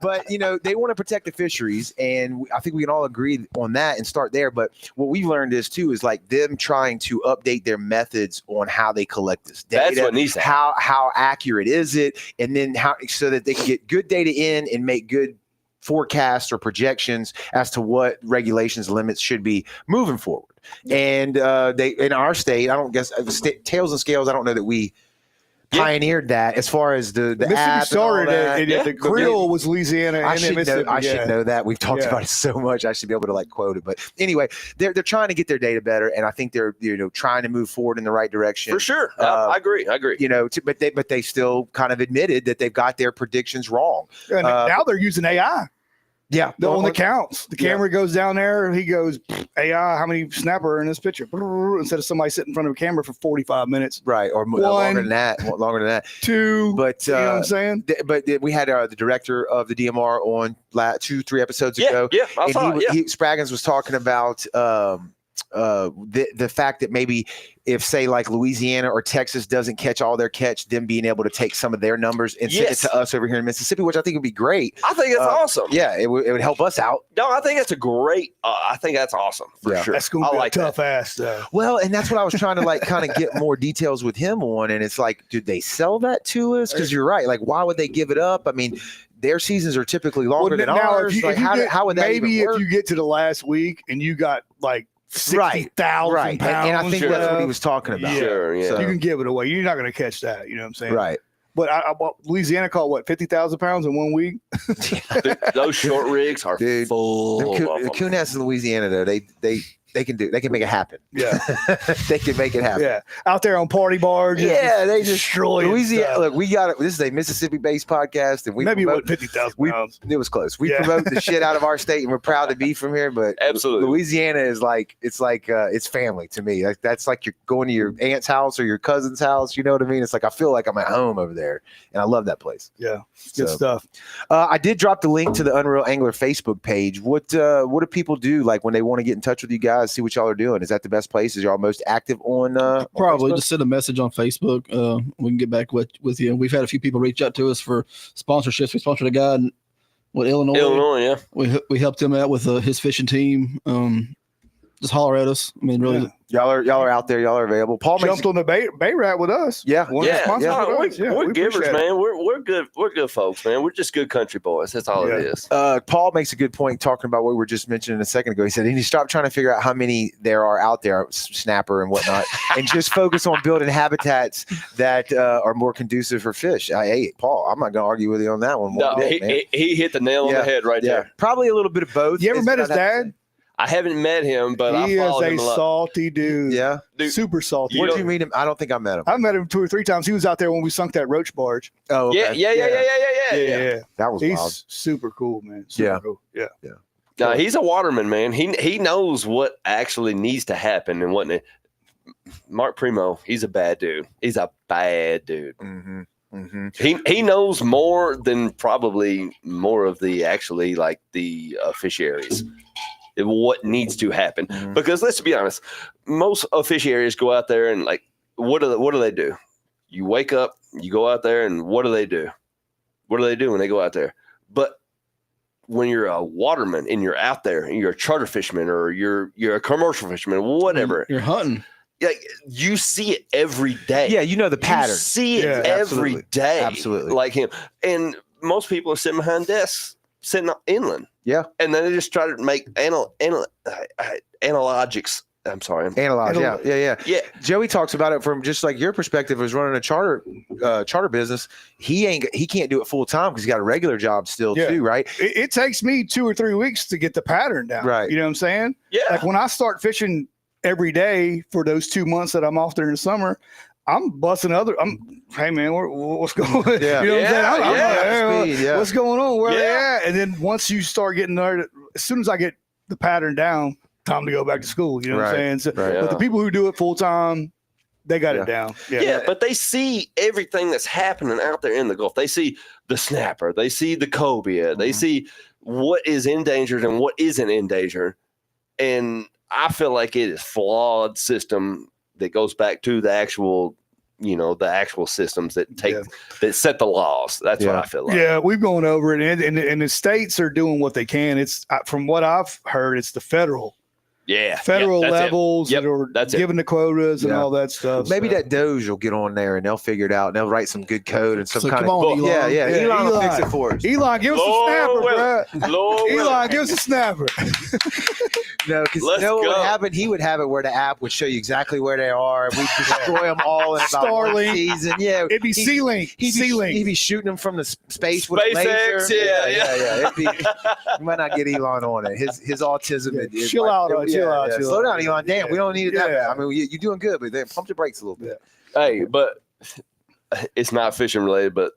But they want to protect the fisheries, and I think we can all agree on that and start there. But what we've learned is too is like them trying to update their methods on how they collect this data. That's what needs to happen. How accurate is it, and then how so that they can get good data in and make good forecasts or projections as to what regulations limits should be moving forward. And they in our state, I don't guess Tails and Scales. I don't know that we pioneered that as far as the Mississippi app started and all that. the grill was Louisiana. I and should Mississippi. know. I should know that. We've talked about it so much. I should be able to like quote it. But anyway, they're trying to get their data better, and I think they're trying to move forward in the right direction. For sure, I agree. But they still kind of admitted that they've got their predictions wrong. And now they're using AI. Yeah, On the counts. The camera goes down there. He goes, AI, how many snapper in this picture? Instead of somebody sitting in front of a camera for 45 minutes. Right, or longer than that. Longer than that. Two. But you know what I'm saying? But we had the director of the DMR on 2-3 episodes ago. Yeah, I saw it. Yeah. Spraggins was talking about the fact that maybe if say like Louisiana or Texas doesn't catch all their catch, them being able to take some of their numbers and send it to us over here in Mississippi, which I think would be great. I think that's awesome. Yeah, it would help us out. No, I think that's a great. I think that's awesome for sure. That's going to be a tough ass though. Well, and that's what I was trying to like kind of get more details with him on, and it's like, did they sell that to us? Because you're right. Like, why would they give it up? I mean, their seasons are typically longer than ours. How would that maybe even work? if you get to the last week and you got like 60,000 pounds. And I think that's what he was talking about. Sure, yeah. So you can give it away. You're not going to catch that. You know what I'm saying? Right. But Louisiana caught 50,000 pounds in 1 week. Those short rigs are full. The coon in Louisiana though, they can make it happen. Yeah. They can make it happen. Yeah. Out there on party barges. Yeah, they just destroy Louisiana. Look, we got it. This is a Mississippi-based podcast, and we maybe promote, 50,000 pounds. It was close. We promote the shit out of our state, and we're proud to be from here. But absolutely, Louisiana is like it's family to me. Like that's like you're going to your aunt's house or your cousin's house. You know what I mean? It's like I feel like I'm at home over there, and I love that place. Yeah, good stuff. I did drop the link to the Unreel Angler Facebook page. What do people do like when they want to get in touch with you guys, see what y'all are doing? Is that the best place? Is y'all most active on probably Facebook? Just send a message on Facebook. We can get back with you. We've had a few people reach out to us for sponsorships. We sponsored a guy in Illinois. Yeah. We helped him out with his fishing team. Just holler at us. I mean, really, y'all are out there. Y'all are available. Paul jumped on the Bay Rat with us. Yeah, we're givers, man. We're good. We're good folks, man. We're just good country boys. That's all it is. Paul makes a good point talking about what we were just mentioning a second ago. He said, "You stop trying to figure out how many there are out there, snapper and whatnot, and just focus on building habitats that are more conducive for fish." Hey, Paul, I'm not going to argue with you on that one. No, he hit the nail on the head right there. Probably a little bit of both. You ever met his dad? I haven't met him, but he I followed is him a a lot. salty dude. Yeah, super salty. Where did you meet him? I don't think I met him. I met him 2 or 3 times. He was out there when we sunk that roach barge. Oh, okay. Yeah. That was he's wild. super cool, man. Cool. Yeah. No, he's a waterman, man. He knows what actually needs to happen and what. Mark Primo, he's a bad dude. He's a bad dude. Mm-hmm. Mm-hmm. He knows more than probably more of the actually like the officiaries. What needs to happen, because let's be honest, most officiaries go out there and like, what do they do? You wake up, you go out there, and what do they do? What do they do when they go out there? But when you're a waterman and you're out there and you're a charter fisherman or you're a commercial fisherman, whatever, you're hunting. Like you see it every day. Yeah, you know the pattern. You see it every day. Absolutely. Like him. And most people are sitting behind desks, sitting inland. Yeah. And then they just try to make analogics. I'm sorry. Analog. Yeah. Joey talks about it from just like your perspective as running a charter business. He can't do it full time because he's got a regular job still too, right? It takes me 2 or 3 weeks to get the pattern down. Right. You know what I'm saying? Yeah. Like when I start fishing every day for those 2 months that I'm off there in the summer, I'm busting hey man, what's going on? Yeah. You know what I'm saying? Yeah. What's going on? Where they at? And then once you start getting there, as soon as I get the pattern down, time to go back to school. You know what I'm saying? So, but the people who do it full time, they got it down. Yeah, but they see everything that's happening out there in the Gulf. They see the snapper, they see the cobia, they see what is endangered and what isn't endangered. And I feel like it is flawed system that goes back to the actual, the actual systems that that set the laws. That's what I feel like. Yeah, we've gone over it, and the states are doing what they can. It's from what I've heard, it's the federal federal that's it. levels Yep, that are that's it. given the quotas and Yeah. all that stuff. Maybe so. that Doge will get on there and they'll figure it out and they'll write some good code and some So kind come of on, Elon. Yeah, Elon will fix it for us. Elon, give us a Lord snapper, willing. bro. Lord Elon, willing. give us a snapper. No, because Let's what would go. happen? He would have it where the app would show you exactly where they are. We'd destroy them all in about one Starlink. season. Yeah, It'd be C-Link. He'd C-Link. be shooting them from the space with a SpaceX, laser. yeah. It'd be, you might not get Elon on it. His autism. Yeah, is chill out, chill out. Slow down, Elon. Damn, we don't need it that Yeah. bad. I mean, you're doing good, but then pump the brakes a little bit. Hey, but it's not fishing related, but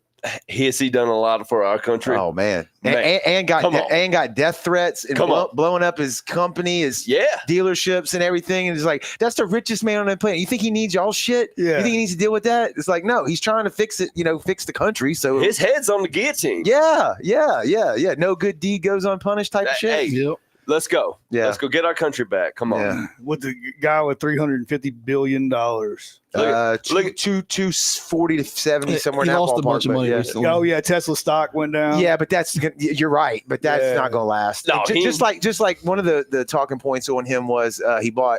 has he done a lot for our country? Oh man, Man, and come on. got death threats and Come on. blowing up his company, his Yeah. dealerships and everything. And it's like, that's the richest man on the planet. You think he needs y'all shit? Yeah. You think he needs to deal with that? It's like, no, he's trying to fix it, fix the country. So His head's on the guillotine. yeah. No good deed goes unpunished type of shit. Hey, Yep. let's go. Yeah. Let's go get our country back. Come on. Yeah. With the guy with $350 billion. Look Two 240 to 70 somewhere He in that lost a ballpark, bunch of but money yeah. recently. Oh, yeah. Tesla stock went down. Yeah, but you're right, but that's Yeah. not going to last. No, just like one of the talking points on him was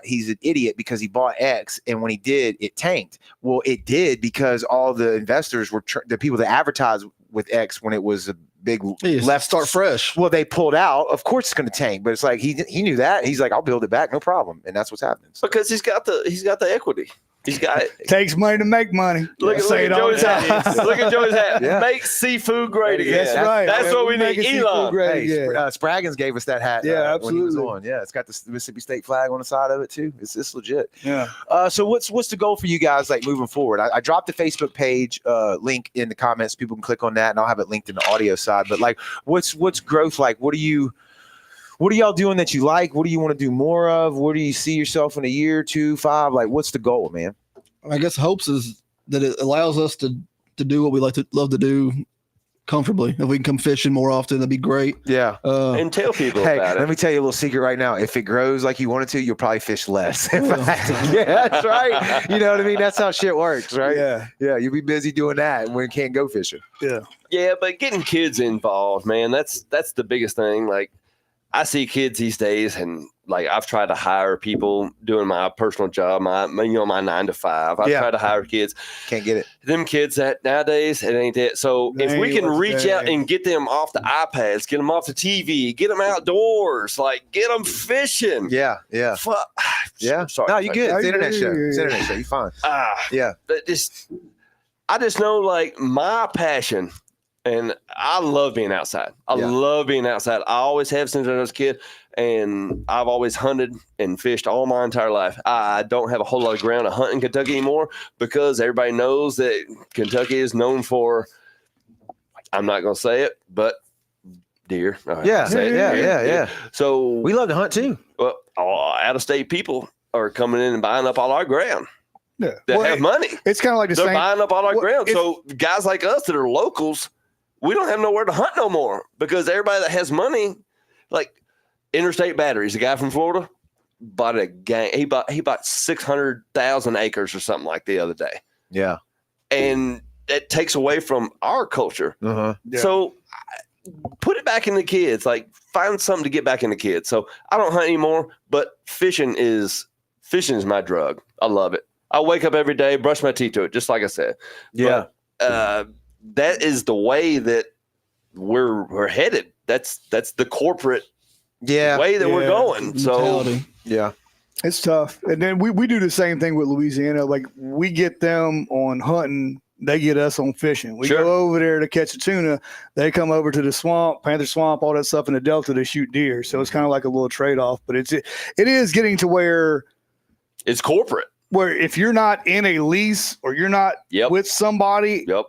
he's an idiot because he bought X, and when he did, it tanked. Well, it did because all the investors were the people that advertised with X when it was a big Let's start fresh. Well, they pulled out. Of course, it's going to tank, but it's like he knew that. He's like, I'll build it back, no problem, and that's what's happening. So, Because he's got the equity. He's got it. Takes money to make money. Look I say at it all Joey's the hat. time. Look at Joey's hat. Yeah. Make seafood great again. That's right. That's what we Make need. it seafood Elon. great. hey, Yeah. Spraggins gave us that hat. Yeah, when he was absolutely. on. Yeah, it's got the Mississippi State flag on the side of it too. It's legit. Yeah. So what's the goal for you guys like moving forward? I dropped the Facebook page link in the comments. People can click on that, and I'll have it linked in the audio side. But like, what's growth like? What are y'all doing that you like? What do you want to do more of? Where do you see yourself in a year, 2, 5? Like, what's the goal, man? I guess hopes is that it allows us to do what we love to do comfortably. If we can come fishing more often, that'd be great. Yeah. And tell people Hey, about let it. me tell you a little secret right now. If it grows like you want it to, you'll probably fish less. Yeah. Yeah, that's right. You know what I mean? That's how shit works, right? Yeah. Yeah, you'll be busy doing that when you can't go fishing. Yeah. Yeah, but getting kids involved, man, that's the biggest thing. Like, I see kids these days, and like I've tried to hire people doing my personal job, my 9 to 5. I've Yeah. tried to hire kids. Can't get it. Them kids that nowadays it ain't it. So They if we ain't can what reach they out ain't. and get them off the iPads, get them off the TV, get them outdoors, like get them fishing. Yeah. Fuck. Yeah. Sorry. No, you good. It's Yeah, internet yeah, show. yeah, It's yeah. internet show. You fine. Yeah. But I just know like my passion, and I love being outside. I Yeah. love being outside. I always have since I was a kid, and I've always hunted and fished all my entire life. I don't have a whole lot of ground to hunt in Kentucky anymore because everybody knows that Kentucky is known for, I'm not going to say it, but deer. All right, Yeah. I'll say it, deer. Yeah. So We love to hunt too. well, all out-of-state people are coming in and buying up all our ground Yeah. that Well, have money. it's kind of like the They're same. buying up all our Well, ground. if- So guys like us that are locals, we don't have nowhere to hunt no more because everybody that has money, like Interstate Batteries, a guy from Florida, bought a gang. He bought 600,000 acres or something like the other day, Yeah. and it takes away from our culture. Uh-huh. Yeah. So put it back in the kids. Like find something to get back in the kids. So I don't hunt anymore, but fishing is my drug. I love it. I wake up every day, brush my teeth to it, just like I said. Yeah. But, that is the way that we're headed. That's the corporate Yeah. way that we're Yeah. going. So Mentality. Yeah. It's tough. And then we do the same thing with Louisiana. Like we get them on hunting, they get us on fishing. We Sure. go over there to catch a tuna. They come over to the swamp, Panther Swamp, all that stuff in the Delta to shoot deer. So it's kind of like a little trade-off. But it is getting to where it's corporate. if you're not in a lease or you're not Yep. with somebody, Yep.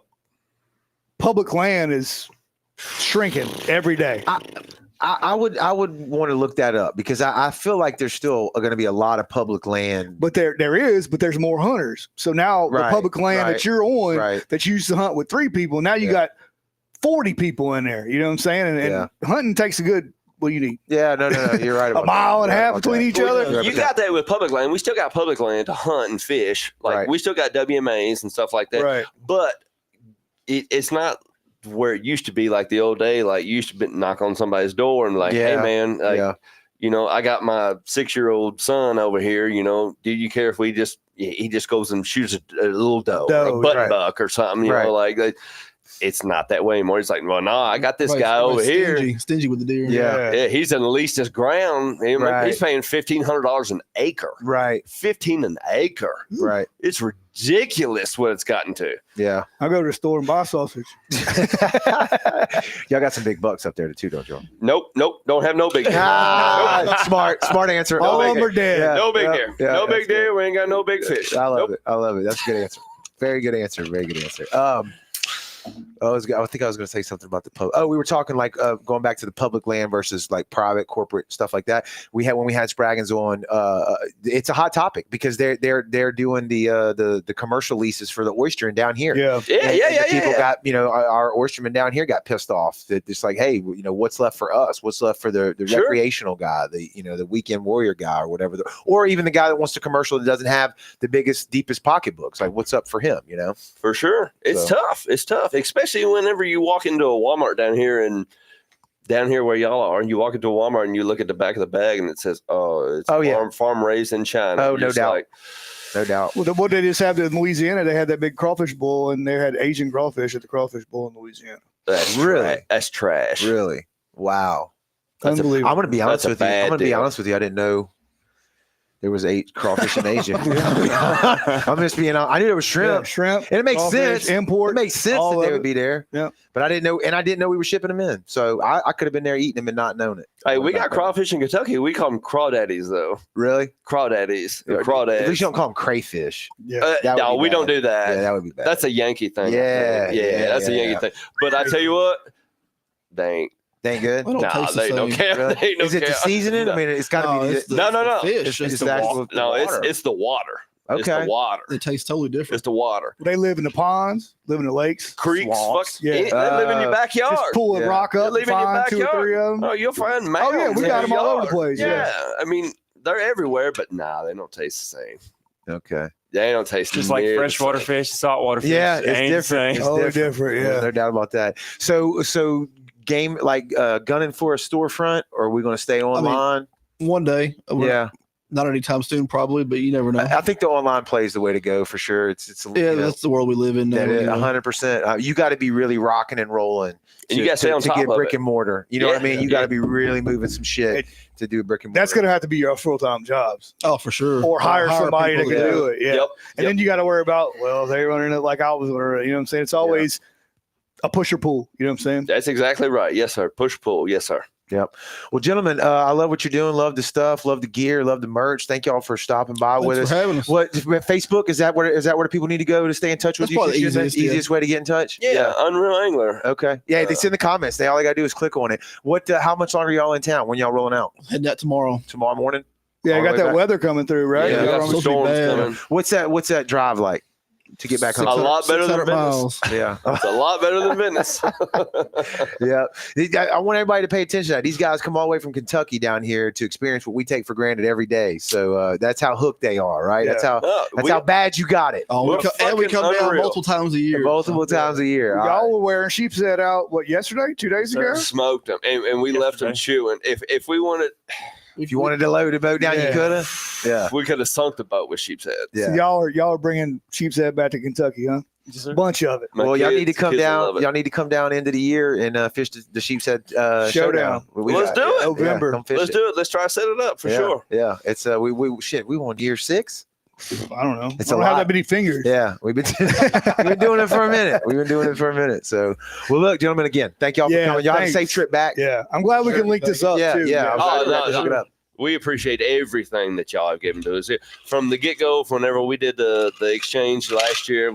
public land is shrinking every day. I would want to look that up because I feel like there's still going to be a lot of public land. But there is, but there's more hunters. So now Right, the public land right, that you're on right. that you used to hunt with 3 people, now you Yeah. got 40 people in there. You know what I'm saying? And Yeah. hunting takes a good, what do you need? Yeah, no, you're right. A About mile and a that. half About between that. each other? Yeah, You got that with public land. We still got public land to hunt and fish. Like Right. we still got WMAs and stuff like that. Right. But it's not where it used to be like the old day. Like you used to knock on somebody's door and like, Yeah. hey man, like, Yeah. I got my 6-year-old son over here. Do you care if he just goes and shoots a little doe or a button buck or something? You know, like it's not that way anymore. He's like, well, no, I got this guy over here. Stingy with the deer. Yeah, he's unleashed his ground. He's paying $1,500 an acre. Right. 15 an acre. Right. It's ridiculous what it's gotten to. Yeah. I go to the store and buy sausage. Y'all got some big bucks up there too, don't you? Nope. Don't have no big deer. Smart answer. All of them are dead. Yeah. No big deer. Yeah, no big deer. We ain't got no big fish. I love it. That's a good answer. Very good answer. Very good answer. I think I was going to say something about the public. We were talking like going back to the public land versus like private, corporate stuff like that. When we had Spraggins on, it's a hot topic because they're doing the commercial leases for the oyster and down here. Yeah. People got our oystermen down here got pissed off that it's like, hey, what's left for us? What's left for the recreational guy, the weekend warrior guy or whatever, or even the guy that wants to commercial that doesn't have the biggest, deepest pocketbooks. Like, what's up for him? For sure, it's tough. It's tough. Especially whenever you walk into a Walmart down here where y'all are, and you walk into a Walmart and you look at the back of the bag and it says, farm raised in China. Oh, no doubt. No doubt. Well, what they just have in Louisiana, they had that big crawfish bowl, and they had Asian crawfish at the crawfish bowl in Louisiana. That's trash. Really? Wow. Unbelievable. I'm going to be honest with you. I didn't know there was 8 crawfish in Asia. I'm just being honest. I knew there was shrimp. Shrimp. And it makes sense. Import. It makes sense that they would be there. Yeah. But I didn't know we were shipping them in. So I could have been there eating them and not known it. Hey, we got crawfish in Kentucky. We call them crawdaddies, though. Really? Crawdaddies. At least you don't call them crayfish. Yeah. No, we don't do that. Yeah, that would be bad. That's a Yankee thing. Yeah. That's a Yankee thing. But I tell you what, they ain't good. Well, they don't care. Really? They don't Is it care. the seasoning? I mean, it's got to be. No. Fish. It's the water. No, water. it's the water. Okay. It's the water. It tastes totally different. It's the water. They live in the ponds, live in the lakes, Creeks, swamps. they live in your backyard. Just pull a rock up, They live in your find 2 or 3 of them. Oh, you'll find mounds. Oh yeah, we got them all over the place. Yeah, I mean they're everywhere, but they don't taste the same. Okay. They don't taste just like freshwater fish, saltwater fish. Yeah, it's different. It's different. Yeah, no doubt about that. So game like gunning for a storefront, or are we going to stay online? One day. Not anytime soon, probably, but you never know. I think the online play is the way to go for sure. It's that's the world we live in now. 100%. You got to be really rocking and rolling. And you got to stay on top get of brick it. and mortar. You know what I mean? You got to be really moving some shit to do brick and mortar. That's going to have to be your full-time jobs. Oh, for sure. Or hire somebody that can do it. Yeah. Yep. And then you got to worry about, they're running it like I was running it. You know what I'm saying? It's always a push or pull. You know what I'm saying? That's exactly right. Yes, sir. Push pull. Yes, sir. Yep. Well, gentlemen, I love what you're doing. Love the stuff. Love the gear. Love the merch. Thank y'all for stopping by with us. Thanks for having us. What Facebook is that? Where the people need to go to stay in touch with you? That's probably the easiest way to get in touch. Yeah. Unreel Angler. Okay. Yeah, it's in the comments. All they got to do is click on it. How much longer are y'all in town? When y'all rolling out? Heading out tomorrow. Tomorrow morning. Yeah, I got that weather coming through, right? Yeah, we got some storms coming. What's that drive like to get back home? A lot better than miles. business. Yeah. It's a lot better than business. Yeah. I want everybody to pay attention to that. These guys come all the way from Kentucky down here to experience what we take for granted every day. So that's how hooked they are, right? Yeah. That's how bad you got it. Oh, we come down multiple times a year. Multiple times a year. Y'all were wearing sheep's head out, yesterday? 2 days ago? Smoked them. And we left them chewing. If we wanted... If you wanted to load the boat down, you could have. Yeah. We could have sunk the boat with sheep's head. Yeah. So y'all are bringing sheep's head back to Kentucky, huh? Bunch of it. Y'all need to come down. Y'all need to come down end of the year and fish the sheep's head showdown. Let's do it. November. Let's do it. Let's try to set it up for sure. Yeah. It's we want year 6. I don't know. It's I don't a have lot. that many fingers. Yeah, we've been doing it for a minute. So, well, look, gentlemen, again, thank y'all for coming. Y'all have a safe trip back. Yeah, I'm glad we can link this up too. Yeah. Hook it up. We appreciate everything that y'all have given to us from the get-go. Whenever we did the exchange last year,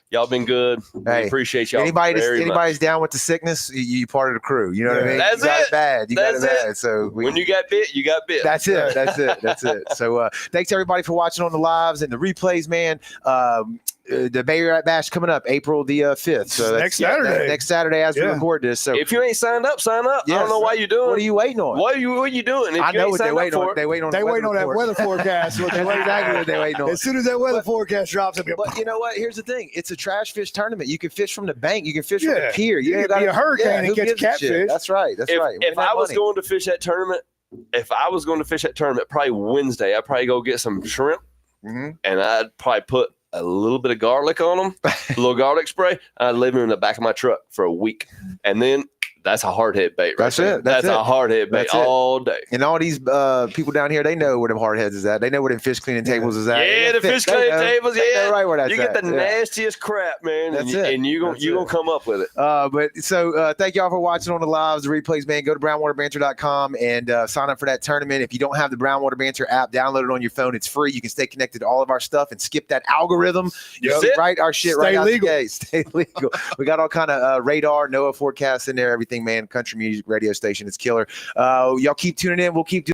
y'all been good. We appreciate y'all. Anybody's down with the sickness, you part of the crew. You know what I mean? That's you got it. it bad. You got it bad. So when you got bit, you got bit. That's it. That's it. So thanks everybody for watching on the lives and the replays, man. The Bay Area Bash coming up April the 5th. So next Saturday. Next Saturday as we record this. So if you ain't signed up, sign up. Yes. I don't know why you're doing. What are you waiting on? What are you doing? If I know what they're waiting on. They waiting on that weather forecast. That's exactly what they waiting on. As soon as that weather forecast drops, but you know what? Here's the thing. It's a trash fish tournament. You can fish from the bank. You can fish from the pier. You can be a hurricane and catch catfish. That's right. If I was going to fish that tournament, if I was going to fish that tournament, probably Wednesday, I'd probably go get some shrimp, and I'd probably put a little bit of garlic on them, a little garlic spray. I'd leave them in the back of my truck for a week, and then that's a hard head bait. Right there. That's a hard head bait all day. And all these people down here, they know where them hard heads is at. They know where them fish cleaning tables is at. Yeah, the fish cleaning tables. They know right where that's you get at. the nastiest crap, man. That's and you gonna come up with it. Thank y'all for watching on the lives, the replays, man. Go to brownwaterbanter.com and sign up for that tournament. If you don't have the Brownwater Banter app, download it on your phone. It's free. You can stay connected to all of our stuff and skip that algorithm. You see right our shit right out the gate. Stay legal. We got all kind of radar, NOAA forecasts in there, everything, man. Country music radio station. It's killer. Y'all keep tuning in. We'll keep doing